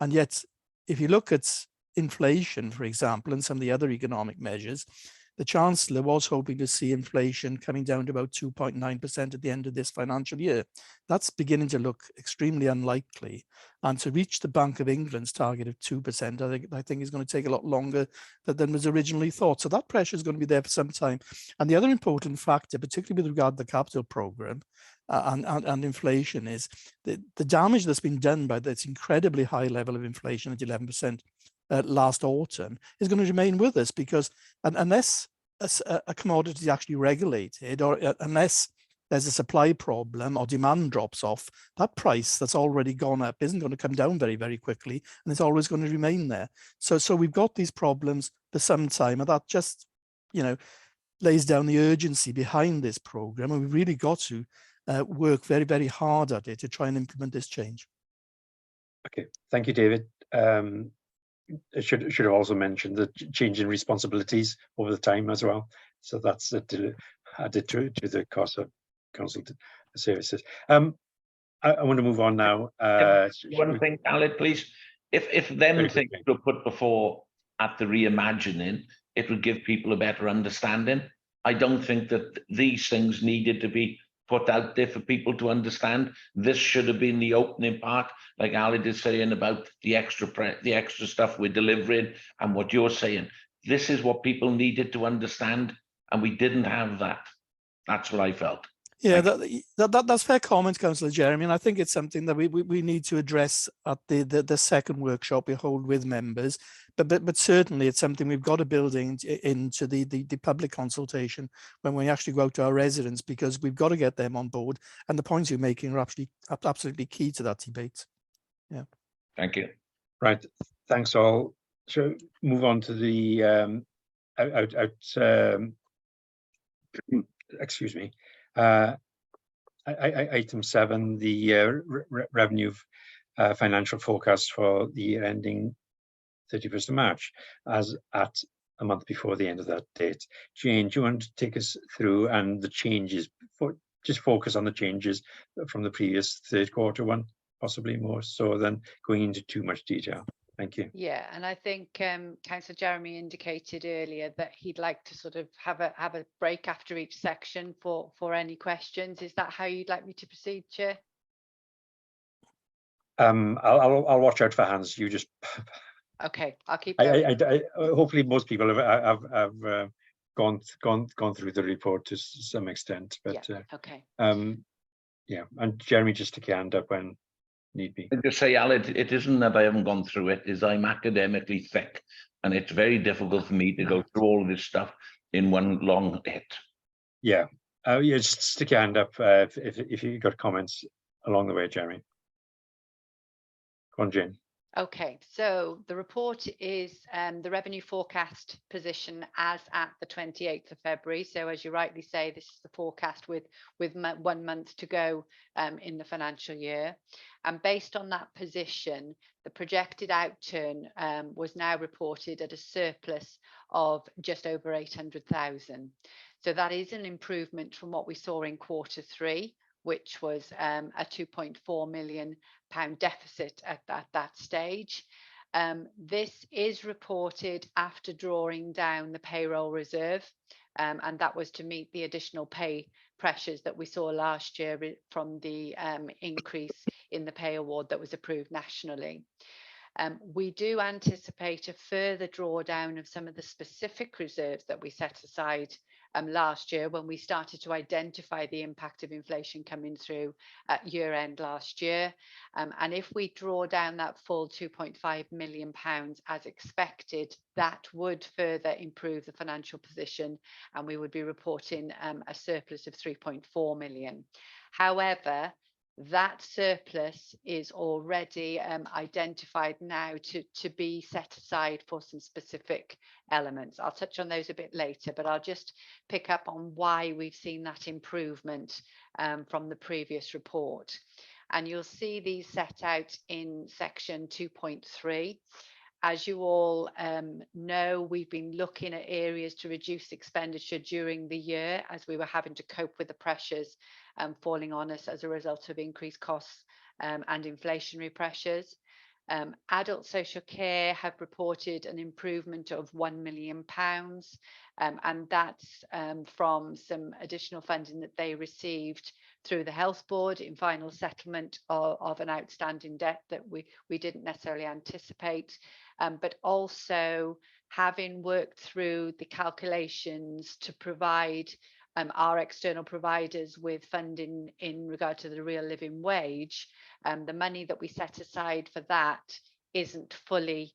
And yet, if you look at inflation, for example, and some of the other economic measures, the Chancellor was hoping to see inflation coming down to about 2.9% at the end of this financial year. That's beginning to look extremely unlikely. And to reach the Bank of England's target of 2%, I think is going to take a lot longer than was originally thought. So that pressure is going to be there for some time. And the other important factor, particularly with regard to the capital programme and inflation, is the damage that's been done by this incredibly high level of inflation at 11%. Last autumn is going to remain with us, because unless a commodity is actually regulated, or unless there's a supply problem or demand drops off, that price that's already gone up isn't going to come down very, very quickly, and it's always going to remain there. So we've got these problems for some time, and that just, you know, lays down the urgency behind this program, and we've really got to work very, very hard at it to try and implement this change. Okay, thank you, David. I should have also mentioned the change in responsibilities over the time as well. So that's added to the cost of council services. I want to move on now. One thing, Aled, please. If them things were put before at the reimagining, it would give people a better understanding. I don't think that these things needed to be put out there for people to understand. This should have been the opening part, like Aled is saying about the extra stuff we're delivering, and what you're saying. This is what people needed to understand, and we didn't have that. That's what I felt. Yeah, Thank that's fair comment, Councillor Jeremy, and I think it's something that we need to address at the second workshop we hold with members. But certainly it's something we've got to build into the public consultation when we actually go out to our residents, because we've got to get them on board. And the points you're making are absolutely key to that debate. Yeah. Thank you. Right, thanks all. So move on to the excuse me. Item 7, the revenue financial forecast for the year ending 31st of March, as at a month before the end of that date. Jane, do you want to take us through and the changes, just focus on the changes from the previous third quarter one, possibly more so than going into too much detail? Thank you. Yeah, and I think Councillor Jeremy indicated earlier that he'd like to sort of have a break after each section for any questions. Is that how you'd like me to proceed, Chair? I'll watch out for hands. You just. Okay, I'll keep going. Hopefully, most people have gone through the report to some extent, but yeah, okay. Yeah, and Jeremy, just stick your hand up when need be. Just say, Al, it isn't that I haven't gone through it, is I'm academically thick, and it's very difficult for me to go through all of this stuff in one long hit. Yeah, yeah, just stick your hand up if you've got comments along the way, Jeremy. Go on, Jane. Okay, so the report is the revenue forecast position as at the 28th of February. So as you rightly say, this is the forecast with 1 month to go in the financial year. And based on that position, the projected outturn was now reported at a surplus of just over 800,000. So that is an improvement from what we saw in Q3, which was a £2.4 million deficit at that stage. This is reported after drawing down the payroll reserve, and that was to meet the additional pay pressures that we saw last year from the increase in the pay award that was approved nationally. We do anticipate a further drawdown of some of the specific reserves that we set aside last year when we started to identify the impact of inflation coming through at year end last year. And if we draw down that full £2.5 million as expected, that would further improve the financial position, and we would be reporting a surplus of 3.4 million. However, that surplus is already identified now to be set aside for some specific elements. I'll touch on those a bit later, but I'll just pick up on why we've seen that improvement from the previous report. And you'll see these set out in section 2.3. As you all know, we've been looking at areas to reduce expenditure during the year as we were having to cope with the pressures falling on us as a result of increased costs and inflationary pressures. Adult social care have reported an improvement of £1 million, and that's from some additional funding that they received through the Health Board in final settlement of an outstanding debt that we didn't necessarily anticipate, but also having worked through the calculations to provide our external providers with funding in regard to the real living wage, the money that we set aside for that isn't fully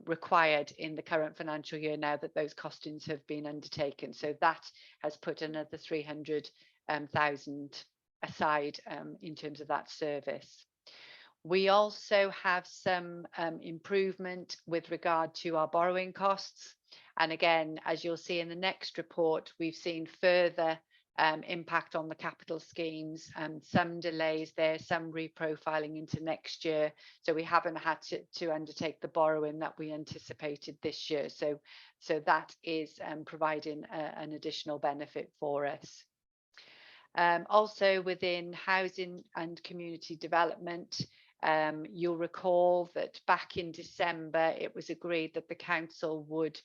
required in the current financial year now that those costings have been undertaken. So that has put another 300,000 aside in terms of that service. We also have some improvement with regard to our borrowing costs. And again, as you'll see in the next report, we've seen further impact on the capital schemes, some delays there, some reprofiling into next year. So we haven't had to undertake the borrowing that we anticipated this year. So that is providing an additional benefit for us. Also within housing and community development, you'll recall that back in December, it was agreed that the council would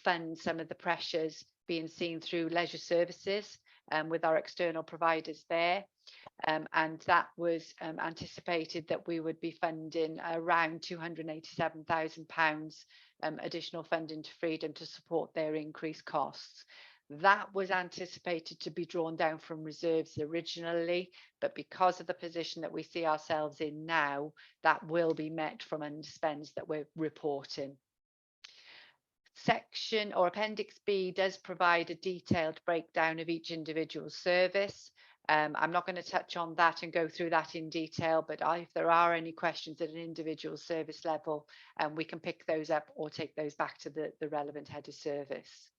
fund some of the pressures being seen through leisure services with our external providers there. And that was anticipated that we would be funding around £287,000 additional funding to Freedom to support their increased costs. That was anticipated to be drawn down from reserves originally, but because of the position that we see ourselves in now, that will be met from underspends that we're reporting. Section or Appendix B does provide a detailed breakdown of each individual service. I'm not going to touch on that and go through that in detail, but if there are any questions at an individual service level, we can pick those up or take those back to the relevant head of service.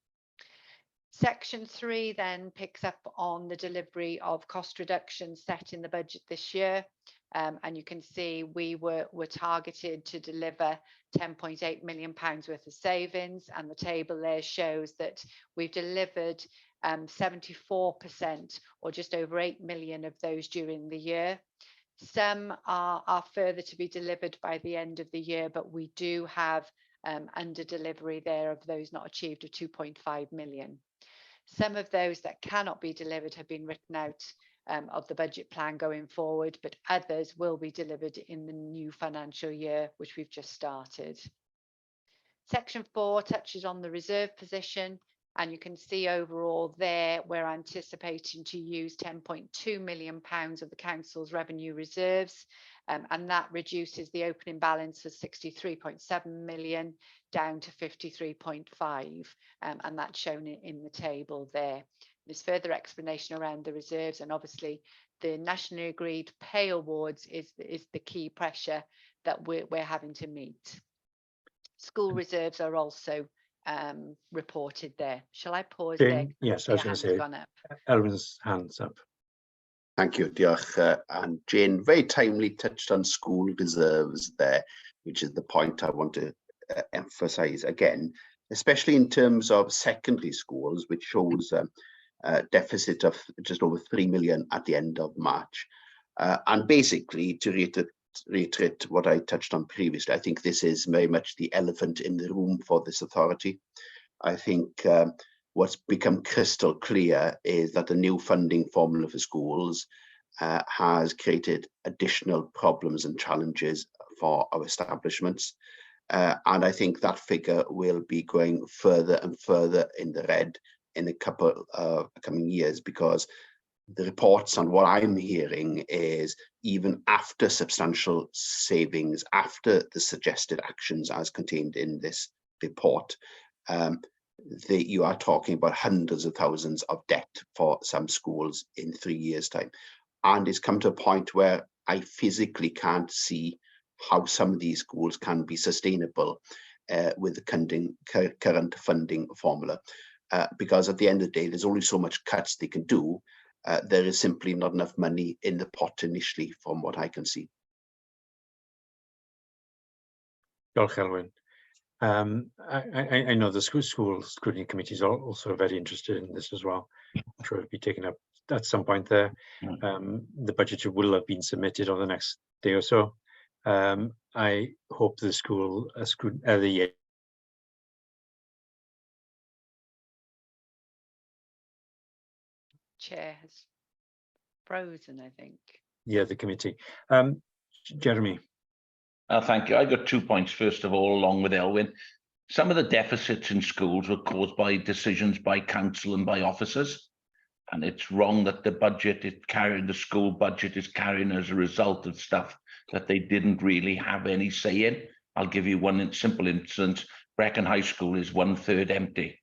Section 3 then picks up on the delivery of cost reductions set in the budget this year. And you can see we were targeted to deliver £10.8 million worth of savings, and the table there shows that we've delivered 74% or just over 8 million of those during the year. Some are further to be delivered by the end of the year, but we do have under delivery there of those not achieved of 2.5 million. Some of those that cannot be delivered have been written out of the budget plan going forward, but others will be delivered in the new financial year, which we've just started. Section 4 touches on the reserve position, and you can see overall there we're anticipating to use £10.2 million of the council's revenue reserves, and that reduces the opening balance of 63.7 million down to 53.5, and that's shown in the table there. There's further explanation around the reserves, and obviously the nationally agreed pay awards is the key pressure that we're having to meet. School reserves are also reported there. Shall I pause Jane, there? yes, I was going to say, gone up. Elwyn's hands up. Thank you, diolch. And Jane very timely touched on school reserves there, which is the point I want to emphasize again, especially in terms of secondary schools, which shows a deficit of just over 3 million at the end of March. And basically, to reiterate what I touched on previously, I think this is very much the elephant in the room for this authority. I think what's become crystal clear is that the new funding formula for schools has created additional problems and challenges for our establishments. And I think that figure will be going further and further in the red in a couple of coming years, because the reports on what I'm hearing is even after substantial savings, after the suggested actions as contained in this report, you are talking about hundreds of thousands of debt for some schools in 3 years' time. And it's come to a point where I physically can't see how some of these schools can be sustainable with the current funding formula. Because at the end of the day, there's only so much cuts they can do. There is simply not enough money in the pot initially, from what I can see. Diolch, Elwyn. I know the school scrutiny committee is also very interested in this as well. I'm sure it'll be taken up at some point there. The budget will have been submitted over the next day or so. I hope the school the Chair has frozen, I think. Yeah, the committee. Jeremy. Thank you. I got 2 points. First of all, along with Elwyn, some of the deficits in schools were caused by decisions by council and by officers, and it's wrong that the school budget is carrying as a result of stuff that they didn't really have any say in. I'll give you one simple instance. Brecon High School is 1/3 empty.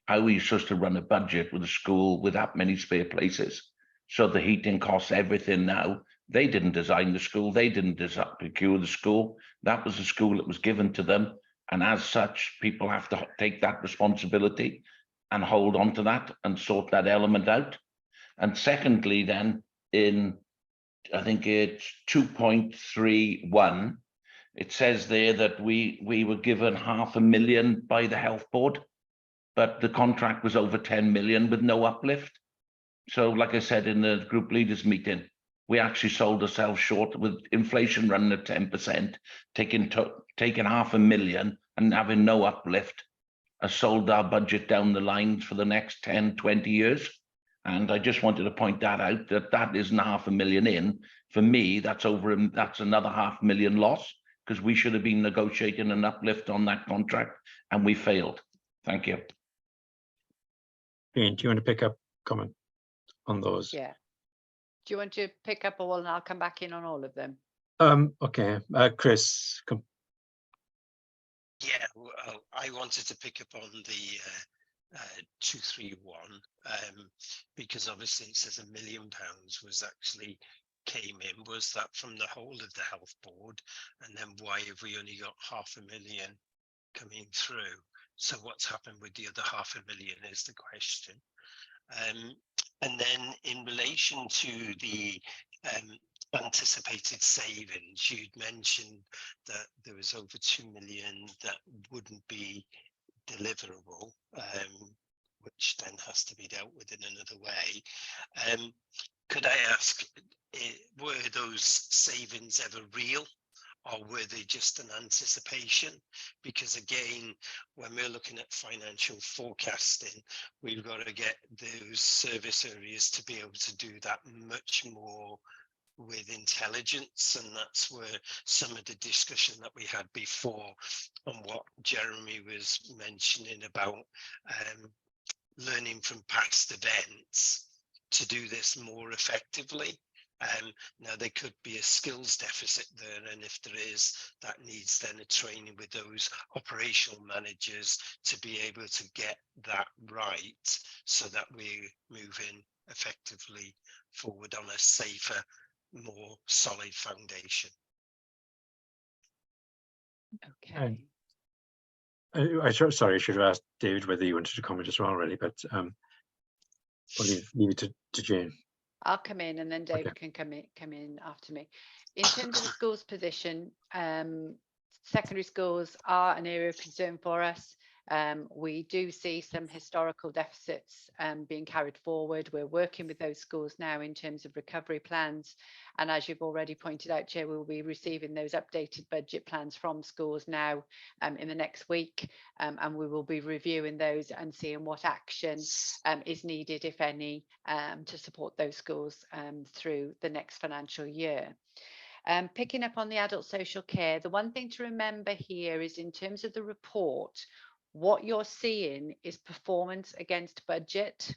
How are you supposed to run a budget with a school with that many spare places? So the heating costs everything now. They didn't design the school. They didn't procure the school. That was the school that was given to them. And as such, people have to take that responsibility and hold on to that and sort that element out. And secondly, then I think it's 2.31, it says there that we were given £500,000 by the health board, but the contract was over 10 million with no uplift. So like I said in the group leaders meeting, we actually sold ourselves short with inflation running at 10%, taking £500,000 and having no uplift, has sold our budget down the lines for the next 10, 20 years. And I just wanted to point that out, that isn't £500,000 in. For me, that's another £500,000 loss, because we should have been negotiating an uplift on that contract and we failed. Thank you. Jane, do you want to pick up comment on those? Yeah. Do you want to pick up all and I'll come back in on all of them? Okay, Chris, come. Yeah, well, I wanted to pick up on the 231 because obviously it says £1 million was actually came in. Was that from the whole of the health board? And then why have we only got £500,000 coming through? So what's happened with the other £500,000 is the question. And then in relation to the anticipated savings, you'd mentioned that there was over 2 million that wouldn't be deliverable, which then has to be dealt with in another way. Could I ask, were those savings ever real, or were they just an anticipation? Because again, when we're looking at financial forecasting, we've got to get those service areas to be able to do that much more with intelligence, and that's where some of the discussion that we had before on what Jeremy was mentioning about learning from past events to do this more effectively. Now there could be a skills deficit there, and if there is, that needs then a training with those operational managers to be able to get that right, so that we're moving effectively forward on a safer, more solid foundation. Okay. Sorry, I should have asked David whether you wanted to comment as well already, but I'll leave it to Jane. I'll come in and then David can come in after me. In terms of the school's position, secondary schools are an area of concern for us. We do see some historical deficits being carried forward. We're working with those schools now in terms of recovery plans. And as you've already pointed out, Chair, we'll be receiving those updated budget plans from schools now in the next week. And we will be reviewing those and seeing what action is needed, if any, to support those schools through the next financial year. Picking up on the adult social care, the one thing to remember here is in terms of the report, what you're seeing is performance against budget.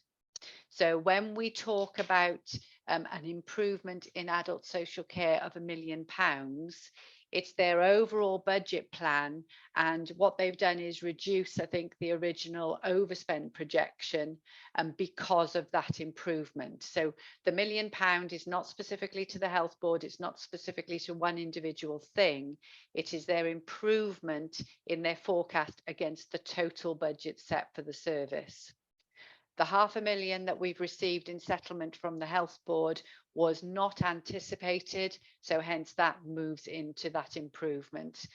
So when we talk about an improvement in adult social care of £1 million, it's their overall budget plan, and what they've done is reduce, I think, the original overspend projection because of that improvement. So the £1 million is not specifically to the health board, it's not specifically to one individual thing, it is their improvement in their forecast against the total budget set for the service. The £500,000 that we've received in settlement from the health board was not anticipated, so hence that moves into that improvement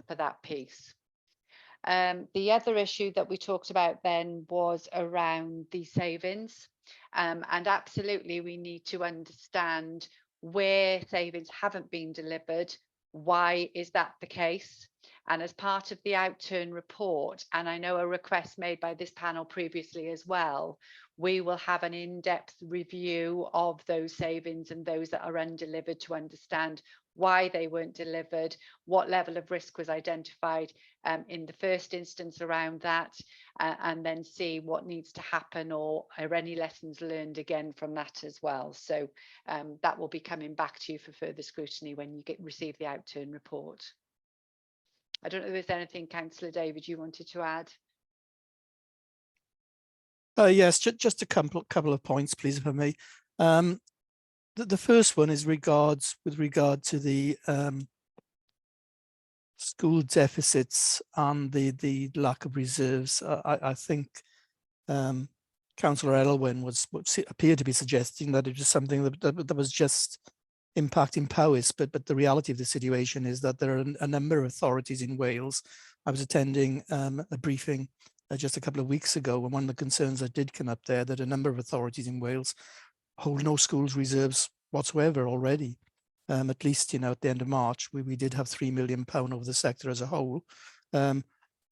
for that piece. The other issue that we talked about then was around the savings, and absolutely we need to understand where savings haven't been delivered. Why is that the case? And as part of the outturn report, and I know a request made by this panel previously as well, we will have an in-depth review of those savings and those that are undelivered to understand why they weren't delivered, what level of risk was identified in the first instance around that, and then see what needs to happen or are any lessons learned again from that as well. So that will be coming back to you for further scrutiny when you receive the outturn report. I don't know if there's anything, Councillor David, you wanted to add? Yes, just a couple of points, please, if I may. The first one is with regard to the school deficits and the lack of reserves. I think Councillor Elwyn appeared to be suggesting that it was something that was just impacting Powys, but the reality of the situation is that there are a number of authorities in Wales. I was attending a briefing just a couple of weeks ago, and one of the concerns that did come up there that a number of authorities in Wales hold no schools reserves whatsoever already. At least, at the end of March, we did have £3 million over the sector as a whole. I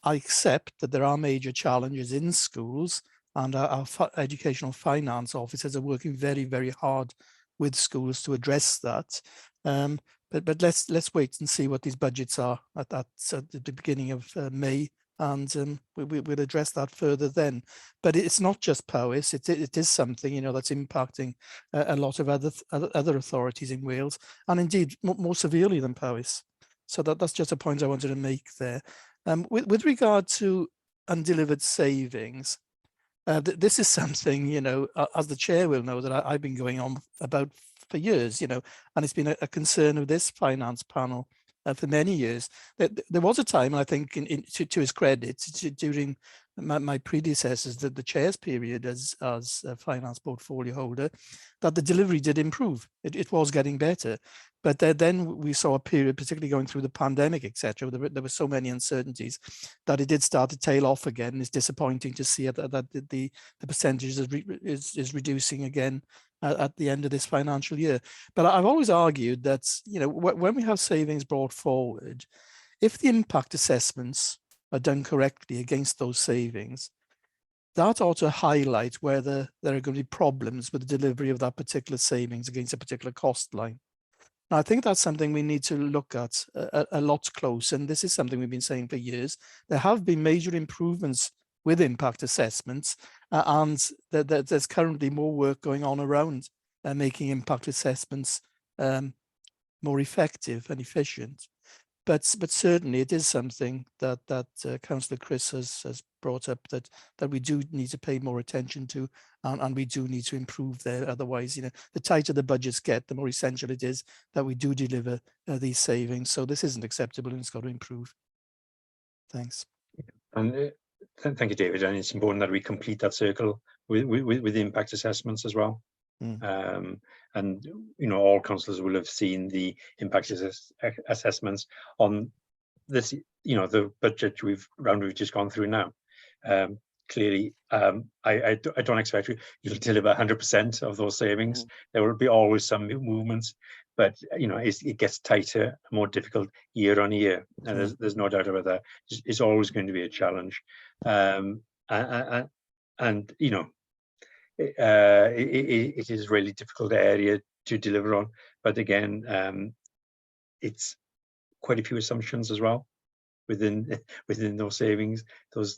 accept that there are major challenges in schools, and our educational finance officers are working very, very hard with schools to address that. But let's wait and see what these budgets are at the beginning of May and we'll address that further then. But it's not just Powys, it is something, you know, that's impacting a lot of other authorities in Wales, and indeed more severely than Powys. So that's just a point I wanted to make there. With regard to undelivered savings, this is something, you know, as the chair will know, that I've been going on about for years, you know, and it's been a concern of this finance panel for many years. There was a time, I think, to his credit, during my predecessors, the chair's period as a finance portfolio holder, that the delivery did improve. It was getting better. But then we saw a period, particularly going through the pandemic, etc., there were so many uncertainties that it did start to tail off again. It's disappointing to see that the percentage is reducing again at the end of this financial year. But I've always argued that, you know, when we have savings brought forward, if the impact assessments are done correctly against those savings, that ought to highlight whether there are going to be problems with the delivery of that particular savings against a particular cost line. Now, I think that's something we need to look at a lot closer, and this is something we've been saying for years. There have been major improvements with impact assessments, and there's currently more work going on around making impact assessments more effective and efficient. But certainly it is something that Councillor Chris has brought up that we do need to pay more attention to, and we do need to improve there. Otherwise, you know, the tighter the budgets get, the more essential it is that we do deliver these savings. So this isn't acceptable, and it's got to improve. Thanks. And thank you, David. And it's important that we complete that circle with the impact assessments as well. And you know, all councillors will have seen the impact assessments on this, you know, the budget round we've just gone through now. Clearly, I don't expect you'll deliver 100% of those savings. There will be always some movements, but you know, it gets tighter, more difficult year on year, and there's no doubt about that. It's always going to be a challenge, and you know, it is a really difficult area to deliver on. But again, it's quite a few assumptions as well within those savings, those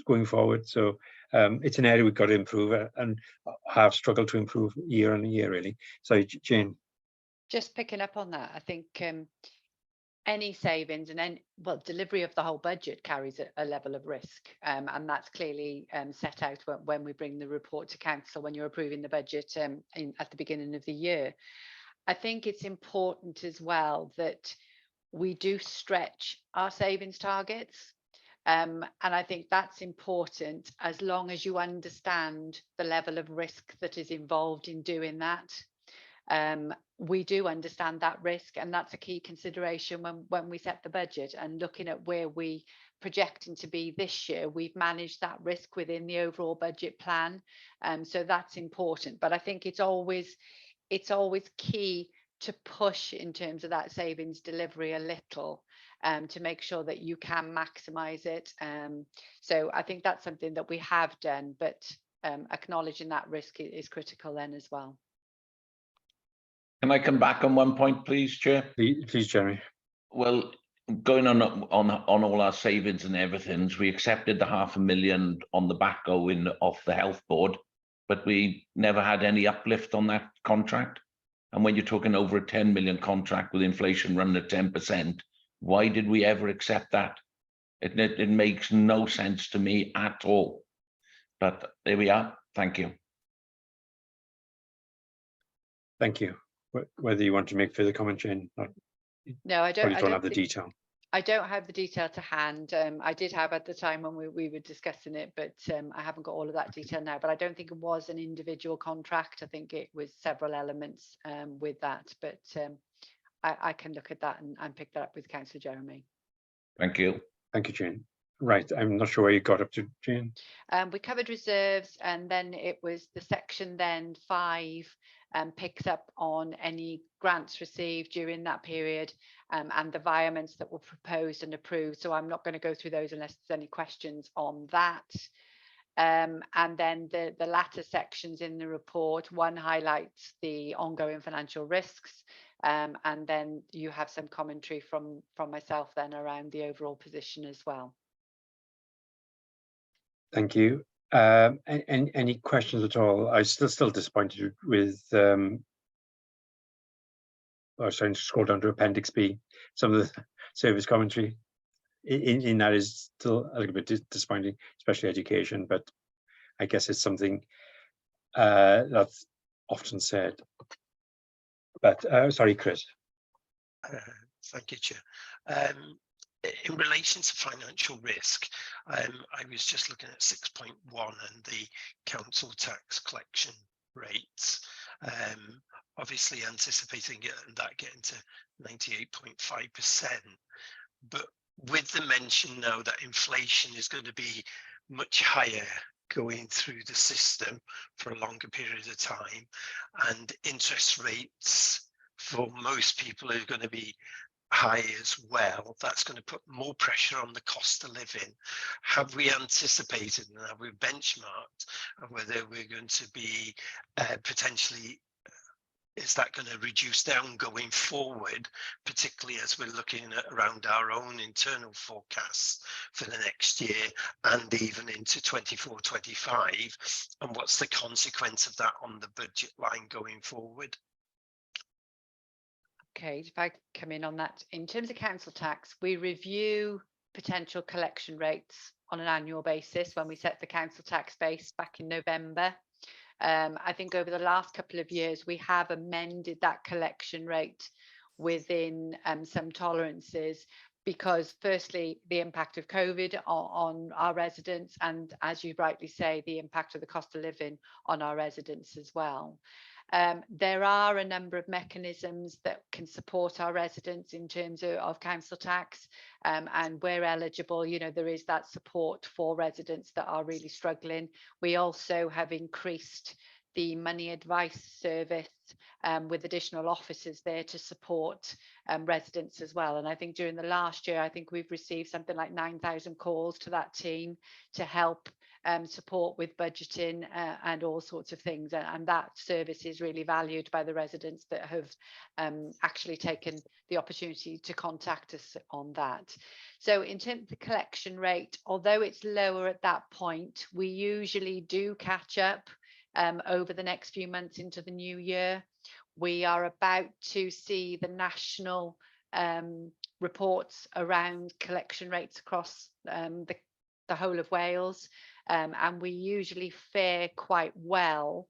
going forward. So it's an area we've got to improve and have struggled to improve year on year, really. So Jane. Just picking up on that, I think any savings and delivery of the whole budget carries a level of risk, and that's clearly set out when we bring the report to council, when you're approving the budget at the beginning of the year. I think it's important as well that we do stretch our savings targets, and I think that's important as long as you understand the level of risk that is involved in doing that. We do understand that risk, and that's a key consideration when we set the budget and looking at where we projecting to be this year. We've managed that risk within the overall budget plan, so that's important. But I think it's always key to push in terms of that savings delivery a little, to make sure that you can maximize it. So I think that's something that we have done, but acknowledging that risk is critical then as well. Can I come back on one point, please, Chair? Please, Jeremy. Well, going on all our savings and everything, we accepted the £500,000 on the back going off the health board, but we never had any uplift on that contract. And when you're talking over a 10 million contract with inflation running at 10%, why did we ever accept that? It makes no sense to me at all. But there we are. Thank you. Thank you. Whether you want to make further comment, Jane? No, I don't. I don't have the detail. I don't have the detail to hand. I did have at the time when we were discussing it, but I haven't got all of that detail now. But I don't think it was an individual contract. I think it was several elements with that. But I can look at that and pick that up with Councillor Jeremy. Thank you. Thank you, Jane. Right, I'm not sure where you got up to, Jane. We covered reserves, and then it was the section then 5 picks up on any grants received during that period, and the environments that were proposed and approved. So I'm not going to go through those unless there's any questions on that. And then the latter sections in the report, one highlights the ongoing financial risks, and then you have some commentary from myself then around the overall position as well. Thank you. Any questions at all? I'm still disappointed with. I was trying to scroll down to Appendix B. Some of the service commentary in that is still a little bit disappointing, especially education. But I guess it's something that's often said. But sorry, Chris. Thank you, Chair. In relation to financial risk, I was just looking at 6.1 and the council tax collection rates. Obviously anticipating that getting to 98.5%, but with the mention now that inflation is going to be much higher going through the system for a longer period of time, and interest rates for most people are going to be high as well, that's going to put more pressure on the cost of living. Have we anticipated and have we benchmarked whether we're going to be potentially, is that going to reduce down going forward, particularly as we're looking at around our own internal forecasts for the next year and even into 24-25, and what's the consequence of that on the budget line going forward? Okay, if I come in on that, in terms of council tax, we review potential collection rates on an annual basis when we set the council tax base back in November. I think over the last couple of years, we have amended that collection rate within some tolerances, because firstly, the impact of COVID on our residents, and as you rightly say, the impact of the cost of living on our residents as well. There are a number of mechanisms that can support our residents in terms of council tax, and where eligible, you know, there is that support for residents that are really struggling. We also have increased the money advice service with additional officers there to support residents as well. And I think during the last year, I think we've received something like 9,000 calls to that team to help support with budgeting and all sorts of things, and that service is really valued by the residents that have actually taken the opportunity to contact us on that. So in terms of the collection rate, although it's lower at that point, we usually do catch up over the next few months into the new year. We are about to see the national reports around collection rates across the whole of Wales, and we usually fare quite well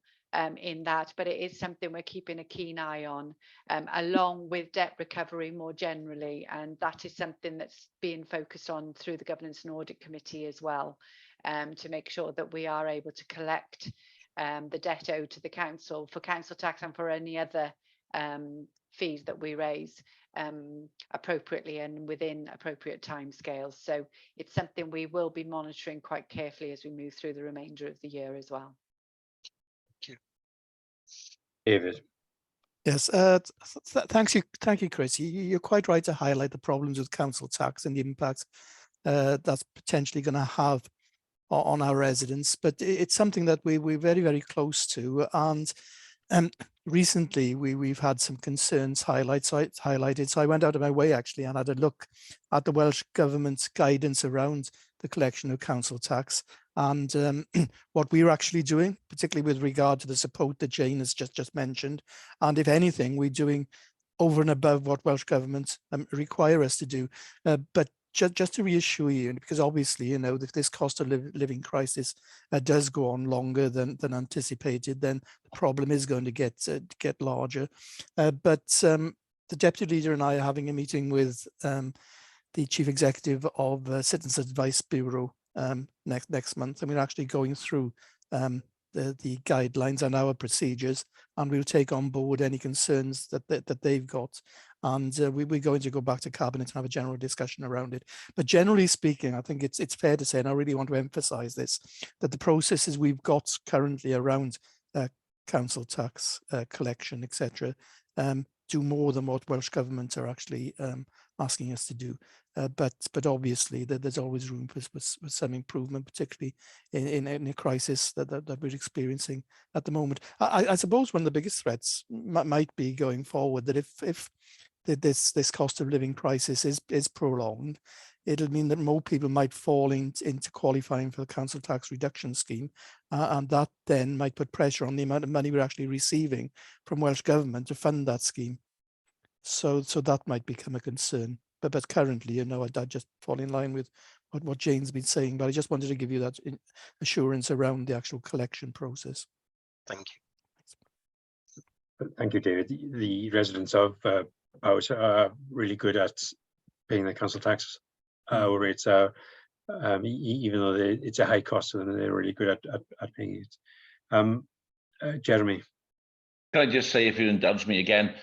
in that, but it is something we're keeping a keen eye on, along with debt recovery more generally, and that is something that's being focused on through the Governance and Audit Committee as well, to make sure that we are able to collect the debt owed to the council for council tax and for any other fees that we raise appropriately and within appropriate timescales. So it's something we will be monitoring quite carefully as we move through the remainder of the year as well. Thank you. David. Yes, thank you, Chris. You're quite right to highlight the problems with council tax and the impact that's potentially going to have on our residents, but it's something that we're very, very close to. And recently we've had some concerns highlighted. So I went out of my way actually and had a look at the Welsh Government's guidance around the collection of council tax and what we're actually doing, particularly with regard to the support that Jane has just mentioned. And if anything, we're doing over and above what Welsh Government require us to do. But just to reassure you, because obviously, you know, if this cost of living crisis does go on longer than anticipated, then the problem is going to get larger. But the Deputy Leader and I are having a meeting with the Chief Executive of Citizens Advice Bureau next month, and we're actually going through the guidelines and our procedures, and we'll take on board any concerns that they've got. And we're going to go back to Cabinet and have a general discussion around it. But generally speaking, I think it's fair to say, and I really want to emphasize this, that the processes we've got currently around council tax collection, etc., do more than what Welsh Government are actually asking us to do. But obviously there's always room for some improvement, particularly in a crisis that we're experiencing at the moment. I suppose one of the biggest threats might be going forward that if this cost of living crisis is prolonged, it'll mean that more people might fall into qualifying for the council tax reduction scheme, and that then might put pressure on the amount of money we're actually receiving from Welsh Government to fund that scheme. So that might become a concern. But currently, you know, I just fall in line with what Jane's been saying, but I just wanted to give you that assurance around the actual collection process. Thank you. Thank you, David. The residents of Powys are really good at paying their council tax. Our rates are, even though it's a high cost to them, they're really good at paying it. Jeremy. Can I just say, if you indulge me again,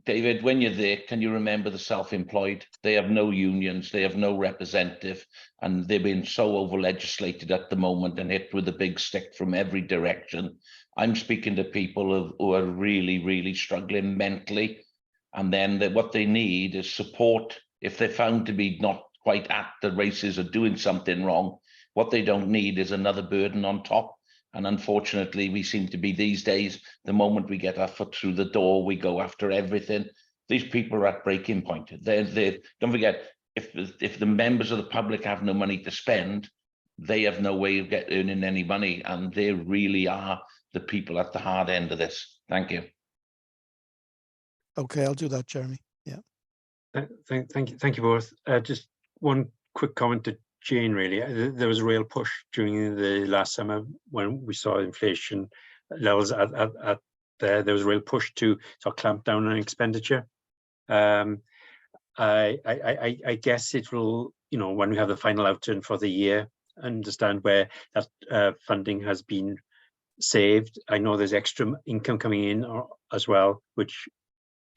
David, when you're there, can you remember the self-employed? They have no unions, they have no representative, and they've been so over-legislated at the moment and hit with a big stick from every direction. I'm speaking to people who are really, really struggling mentally, and then what they need is support. If they're found to be not quite at the races or doing something wrong, what they don't need is another burden on top. And unfortunately, we seem to be these days, the moment we get our foot through the door, we go after everything. These people are at breaking point. Don't forget, if the members of the public have no money to spend, they have no way of earning any money, and they really are the people at the hard end of this. Thank you. Okay, I'll do that, Jeremy. Yeah. Thank you both. Just one quick comment to Jane, really. There was a real push during the last summer when we saw inflation levels there was a real push to sort of clamp down on expenditure. I guess it will, you know, when we have the final outturn for the year, understand where that funding has been saved. I know there's extra income coming in as well, which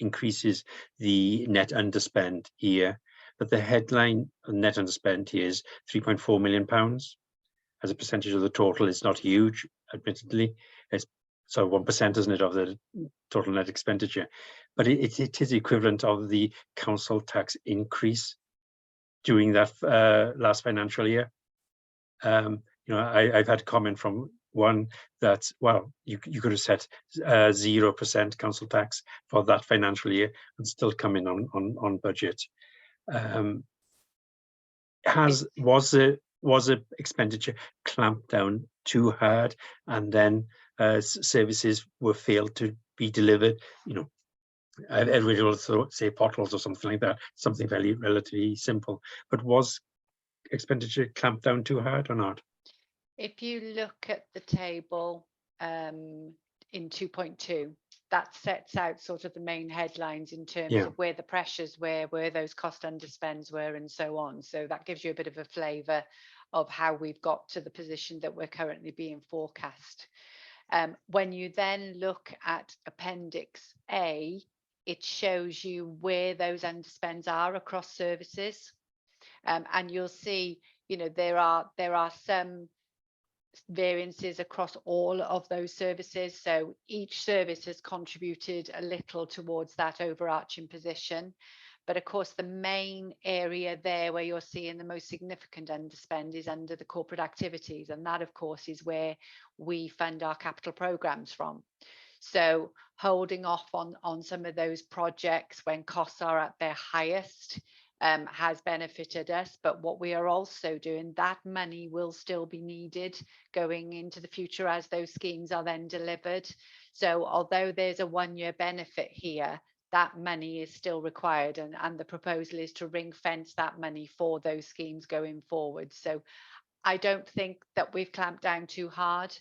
increases the net underspend here. But the headline net underspend here is £3.4 million. As a percentage of the total, it's not huge, admittedly. It's so 1%, isn't it, of the total net expenditure? But it is equivalent of the council tax increase during that last financial year. You know, I've had comment from one that, well, you could have set 0% council tax for that financial year and still come in on budget. Was the expenditure clamped down too hard, and then services were failed to be delivered? You know, everybody will say potholes or something like that, something relatively simple. But was expenditure clamped down too hard or not? If you look at the table in 2.2, that sets out sort of the main headlines in terms of where the pressures were, where those cost underspends were, and so on. So that gives you a bit of a flavour of how we've got to the position that we're currently being forecast. When you then look at Appendix A, it shows you where those underspends are across services, and you'll see, you know, there are some variances across all of those services. So each service has contributed a little towards that overarching position. But of course, the main area there where you're seeing the most significant underspend is under the corporate activities. And that, of course, is where we fund our capital programs from. So holding off on some of those projects when costs are at their highest has benefited us. But what we are also doing, that money will still be needed going into the future as those schemes are then delivered. So although there's a one-year benefit here, that money is still required, and the proposal is to ring fence that money for those schemes going forward. So I don't think that we've clamped down too hard.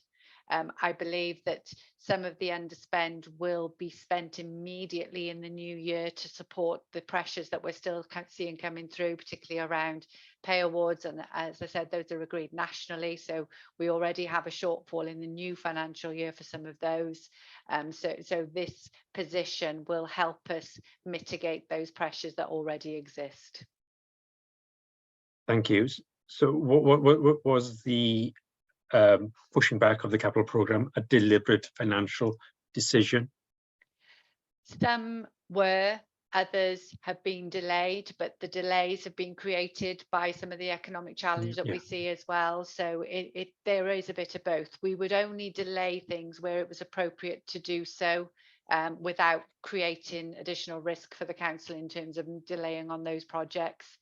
I believe that some of the underspend will be spent immediately in the new year to support the pressures that we're still seeing coming through, particularly around pay awards. And as I said, those are agreed nationally. So we already have a shortfall in the new financial year for some of those. So this position will help us mitigate those pressures that already exist. Thank you. So what was the pushing back of the capital programme a deliberate financial decision? Some were, others have been delayed, but the delays have been created by some of the economic challenge that we see as well. So there is a bit of both. We would only delay things where it was appropriate to do so, without creating additional risk for the council in terms of delaying on those projects.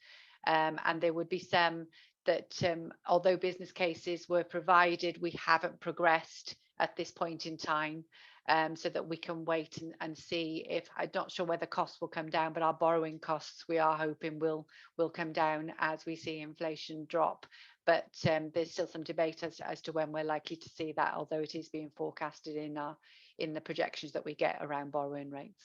And there would be some that, although business cases were provided, we haven't progressed at this point in time, so that we can wait and see if, I'm not sure whether costs will come down, but our borrowing costs we are hoping will come down as we see inflation drop. But there's still some debate as to when we're likely to see that, although it is being forecasted in the projections that we get around borrowing rates.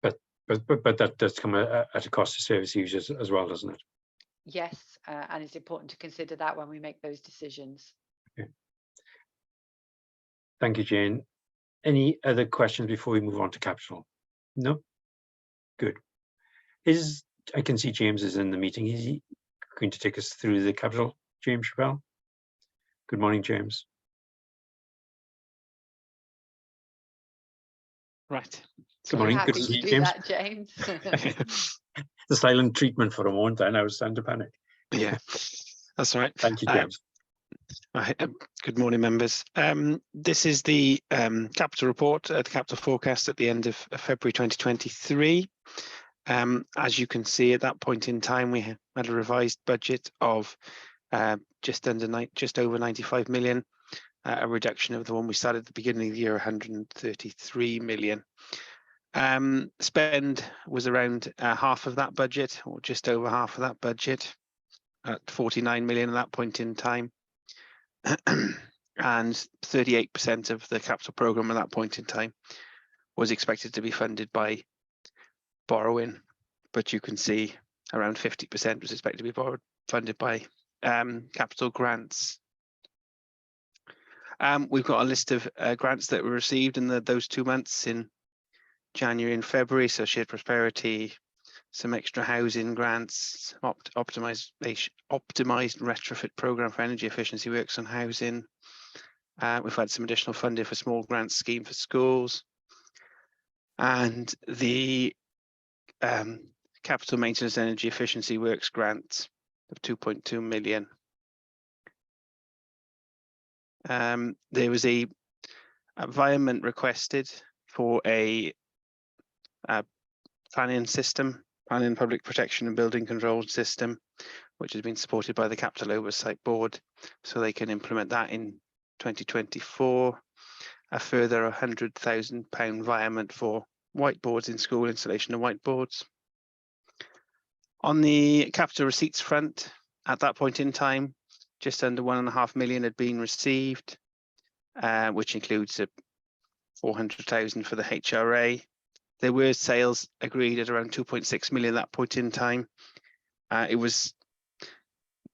But that does come at a cost to service users as well, doesn't it? Yes, and it's important to consider that when we make those decisions. Okay. Thank you, Jane. Any other questions before we move on to capital? No? Good. I can see James is in the meeting. Is he going to take us through the capital? James Chappell? Good morning, James. Right. Good morning. Happy Good to see you, do James. that, James. The silent treatment for a moment, and I was starting to panic. Yeah, that's right. Thank you, James. Right. Good morning, members. This is the capital report, the capital forecast at the end of February 2023. As you can see, at that point in time, we had a revised budget of just over 95 million, a reduction of the one we started at the beginning of the year, 133 million. Spend was around half of that budget, or just over half of that budget, at 49 million at that point in time. And 38% of the capital programme at that point in time was expected to be funded by borrowing, but you can see around 50% was expected to be funded by capital grants. We've got a list of grants that were received in those 2 months in January and February, so shared prosperity, some extra housing grants, optimised retrofit programme for energy efficiency works on housing. We've had some additional funding for small grants scheme for schools, and the capital maintenance energy efficiency works grant of 2.2 million. There was a environment requested for a planning public protection and building control system, which has been supported by the Capital Oversight Board, so they can implement that in 2024. A further £100,000 environment for whiteboards in school, installation of whiteboards. On the capital receipts front, at that point in time, just under 1.5 million had been received, which includes 400,000 for the HRA. There were sales agreed at around 2.6 million at that point in time.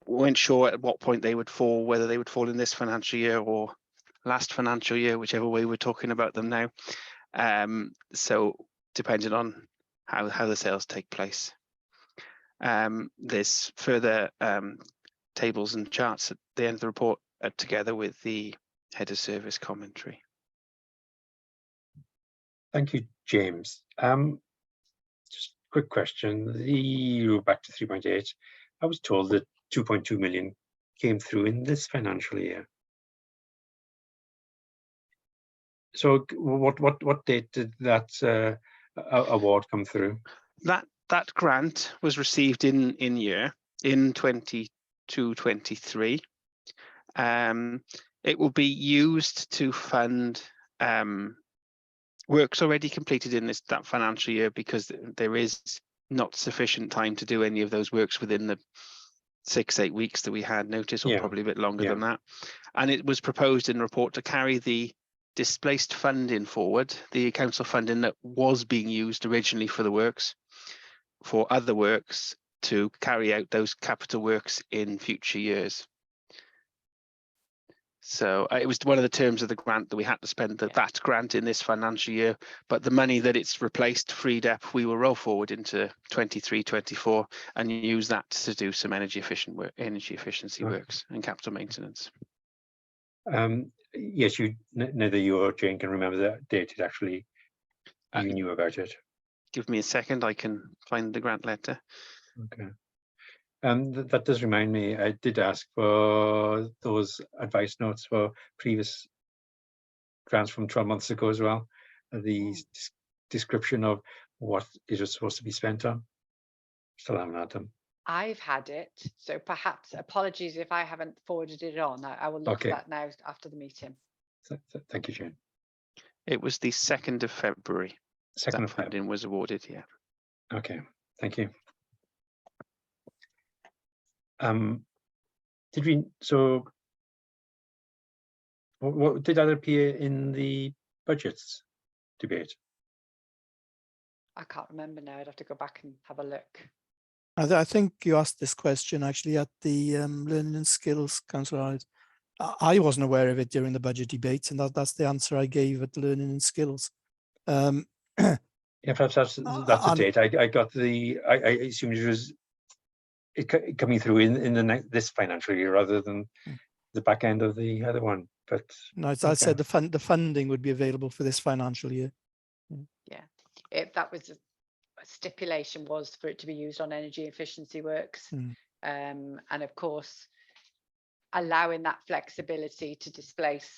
Weren't sure at what point they would fall, whether they would fall in this financial year or last financial year, whichever way we're talking about them now. So depending on how the sales take place. There's further tables and charts at the end of the report together with the head of service commentary. Thank you, James. Just a quick question. Back to 3.8. I was told that 2.2 million came through in this financial year. So what date did that award come through? That grant was received in 22-23. It will be used to fund works already completed in that financial year, because there is not sufficient time to do any of those works within the 6-8 weeks that we had notice, or probably a bit longer than that. And it was proposed in the report to carry the displaced funding forward, the council funding that was being used originally for the works, for other works, to carry out those capital works in future years. So it was one of the terms of the grant that we had to spend that grant in this financial year, but the money that it's replaced, freed up, we will roll forward into 23-24 and use that to do some energy efficiency works and capital maintenance. Yes, neither you or Jane can remember the date it actually you knew about it. Give me a second, I can find the grant letter. Okay. That does remind me, I did ask for those advice notes for previous grants from 12 months ago as well. the description of what it was supposed to be spent on? Still haven't had them. I've had it, so perhaps apologies if I haven't forwarded it on. I will look Okay. at that now after the meeting. Thank you, Jane. It was the 2nd of February. 2nd That of February. funding was awarded, yeah. Okay, thank you. Did we, so what did that appear in the budgets debate? I can't remember now. I'd have to go back and have a look. I think you asked this question actually at the Learning and Skills Council. I wasn't aware of it during the budget debate, and that's the answer I gave at Learning and Skills. Yeah, perhaps that's the date. I got the. I assumed it was coming through in the this financial year rather than the back end of the other one. But no, I said the funding would be available for this financial year. Yeah, that was a stipulation was for it to be used on energy efficiency works, and of course allowing that flexibility to displace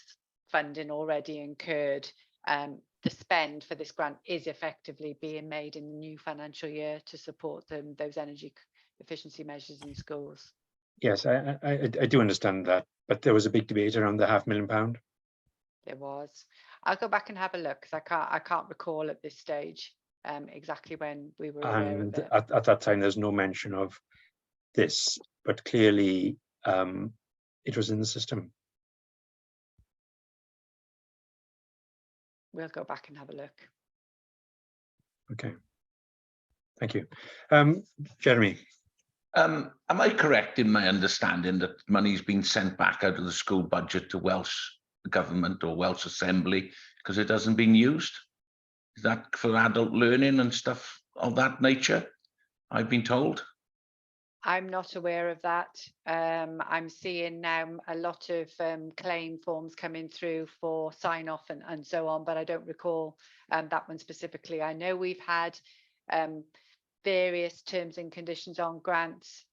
funding already incurred. The spend for this grant is effectively being made in the new financial year to support those energy efficiency measures in schools. Yes, I do understand that, but there was a big debate around the £500,000. There was. I'll go back and have a look because I can't recall at this stage exactly when we were aware of And it. at that time, there's no mention of this, but clearly it was in the system. We'll go back and have a look. Okay, thank you. Jeremy. Am I correct in my understanding that money's been sent back out of the school budget to Welsh Government or Welsh Assembly because it hasn't been used? Is that for adult learning and stuff of that nature? I've been told. I'm not aware of that. I'm seeing now a lot of claim forms coming through for sign off and so on, but I don't recall that one specifically. I know we've had various terms and conditions on grants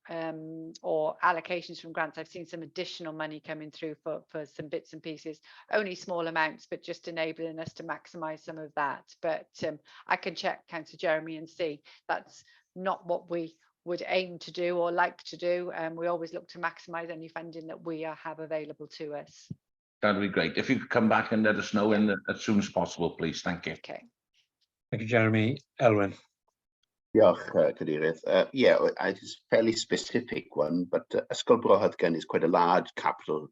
or allocations from grants. I've seen some additional money coming through for some bits and pieces, only small amounts, but just enabling us to maximise some of that. But I can check Councillor Jeremy and see. That's not what we would aim to do or like to do. We always look to maximise any funding that we have available to us. That'd be great. If you could come back and let us know as soon as possible, please. Thank you. Okay. Thank you, Jeremy. Elwyn. Diolch, Cadeirydd. Yeah, it's a fairly specific one, but Ysgol Bro Hydgan is quite a large capital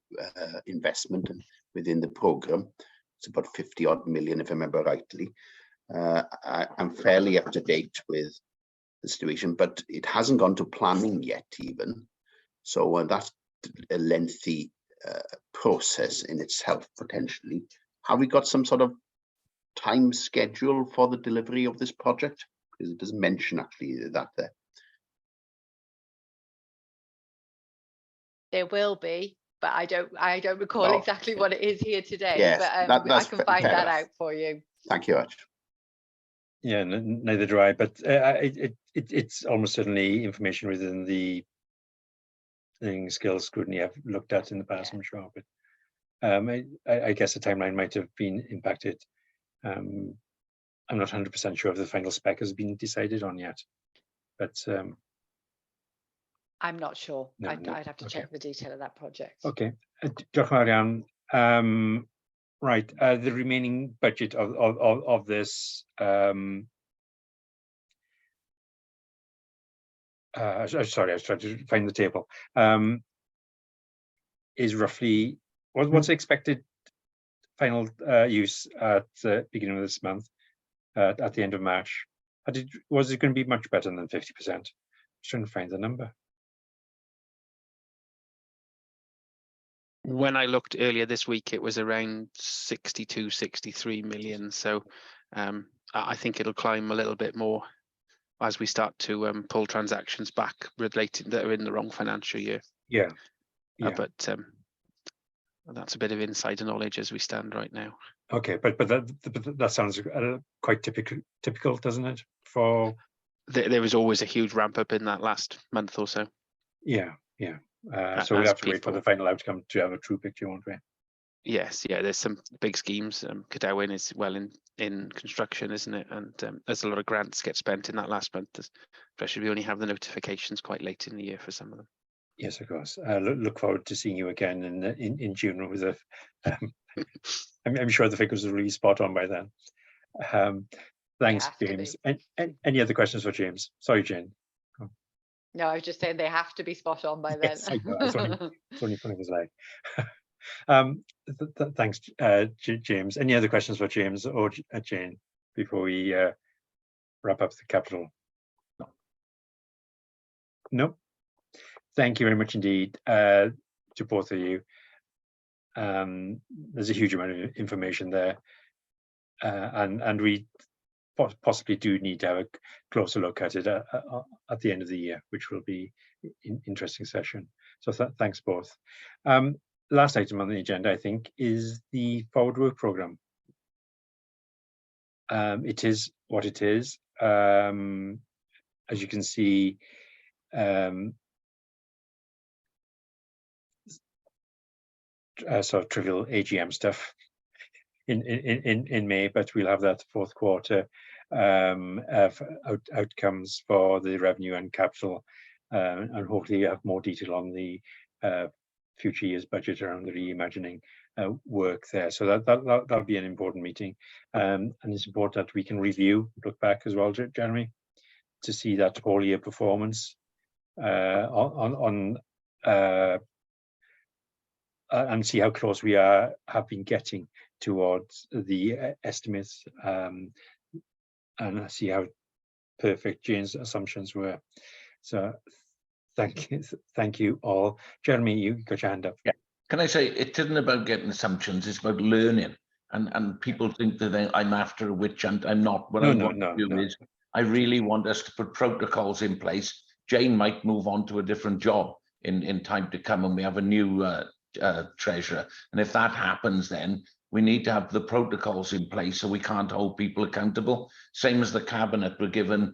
investment within the programme. It's about 50 odd million, if I remember rightly. I'm fairly up to date with the situation, but it hasn't gone to planning yet even. So that's a lengthy process in itself, potentially. Have we got some sort of time schedule for the delivery of this project? Because it doesn't mention actually that there. There will be, but I don't recall exactly what it is here today. Yes, but I can find that out for you. Thank you very much. Yeah, neither do I, but it's almost certainly information within the skills scrutiny I've looked at in the past, I'm sure, but I guess the timeline might have been impacted. I'm not 100% sure if the final spec has been decided on yet, but I'm not sure. No, I'd have to check the detail of that project. Okay, diolch yn fawr iawn. Right, the remaining budget of this sorry, I was trying to find the table. Is roughly what's the expected final use at the beginning of this month, at the end of March? Was it going to be much better than 50%? I'm trying to find the number. When I looked earlier this week, it was around 62, 63 million. So I think it'll climb a little bit more as we start to pull transactions back relating that are in the wrong financial year. Yeah. But that's a bit of insider knowledge as we stand right now. Okay, but that sounds quite typical, doesn't it? For there was always a huge ramp up in that last month or so. Yeah. So we'll have to wait for the final outcome to have a true picture, won't we? Yes, yeah, there's some big schemes. Cadwyn is well in construction, isn't it? And there's a lot of grants get spent in that last month, especially we only have the notifications quite late in the year for some of them. Yes, of course. Look forward to seeing you again in June with a. I'm sure the figures will be spot on by then. Thanks, have to James. And any other questions for James? Sorry, Jane. No, I was just saying they have to be spot on by then. Yes, I know. It's only putting his leg. Thanks, James. Any other questions for James or Jane before we wrap up the capital? No. No. Thank you very much indeed to both of you. There's a huge amount of information there, and we possibly do need to have a closer look at it at the end of the year, which will be an interesting session. So thanks both. Last item on the agenda, I think, is the forward work programme. It is what it is. As you can see, sort of trivial AGM stuff in May, but we'll have that fourth quarter outcomes for the revenue and capital, and hopefully have more detail on the future year's budget around the reimagining work there. So that'll be an important meeting, and it's important that we can review, look back as well, Jeremy, to see that whole year performance and see how close we have been getting towards the estimates, and see how perfect Jane's assumptions were. So thank you all. Jeremy, you got your hand up. Yeah. Can I say, it isn't about getting assumptions, it's about learning. And people think that I'm after a witch hunt. I'm not. What I want to do is, I really want us to put protocols in place. Jane might move on to a different job in time to come, and we have a new treasurer. And if that happens, then we need to have the protocols in place so we can't hold people accountable. Same as the cabinet were given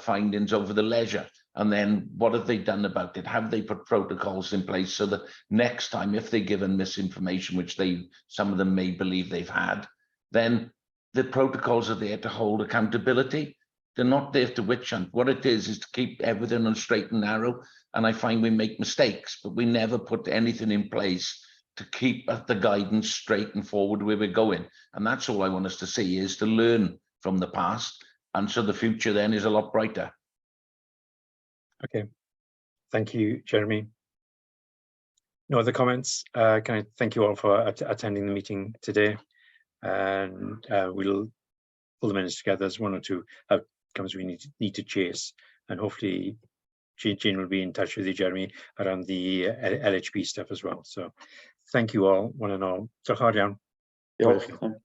findings over the leisure. And then what have they done about it? Have they put protocols in place so that next time, if they're given misinformation, which some of them may believe they've had, then the protocols are there to hold accountability. They're not there to witch hunt. What it is to keep everything on straight and narrow. And I find we make mistakes, but we never put anything in place to keep the guidance straight and forward where we're going. And that's all I want us to see, is to learn from the past. And so the future then is a lot brighter. Okay, thank you, Jeremy. No other comments? Can I thank you all for attending the meeting today, and we'll pull the minutes together. There's one or two outcomes we need to chase, and hopefully Jane will be in touch with you, Jeremy, around the LHB stuff as well. So thank you all, one and all. Thank you all.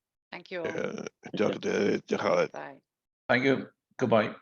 Thank you. Goodbye.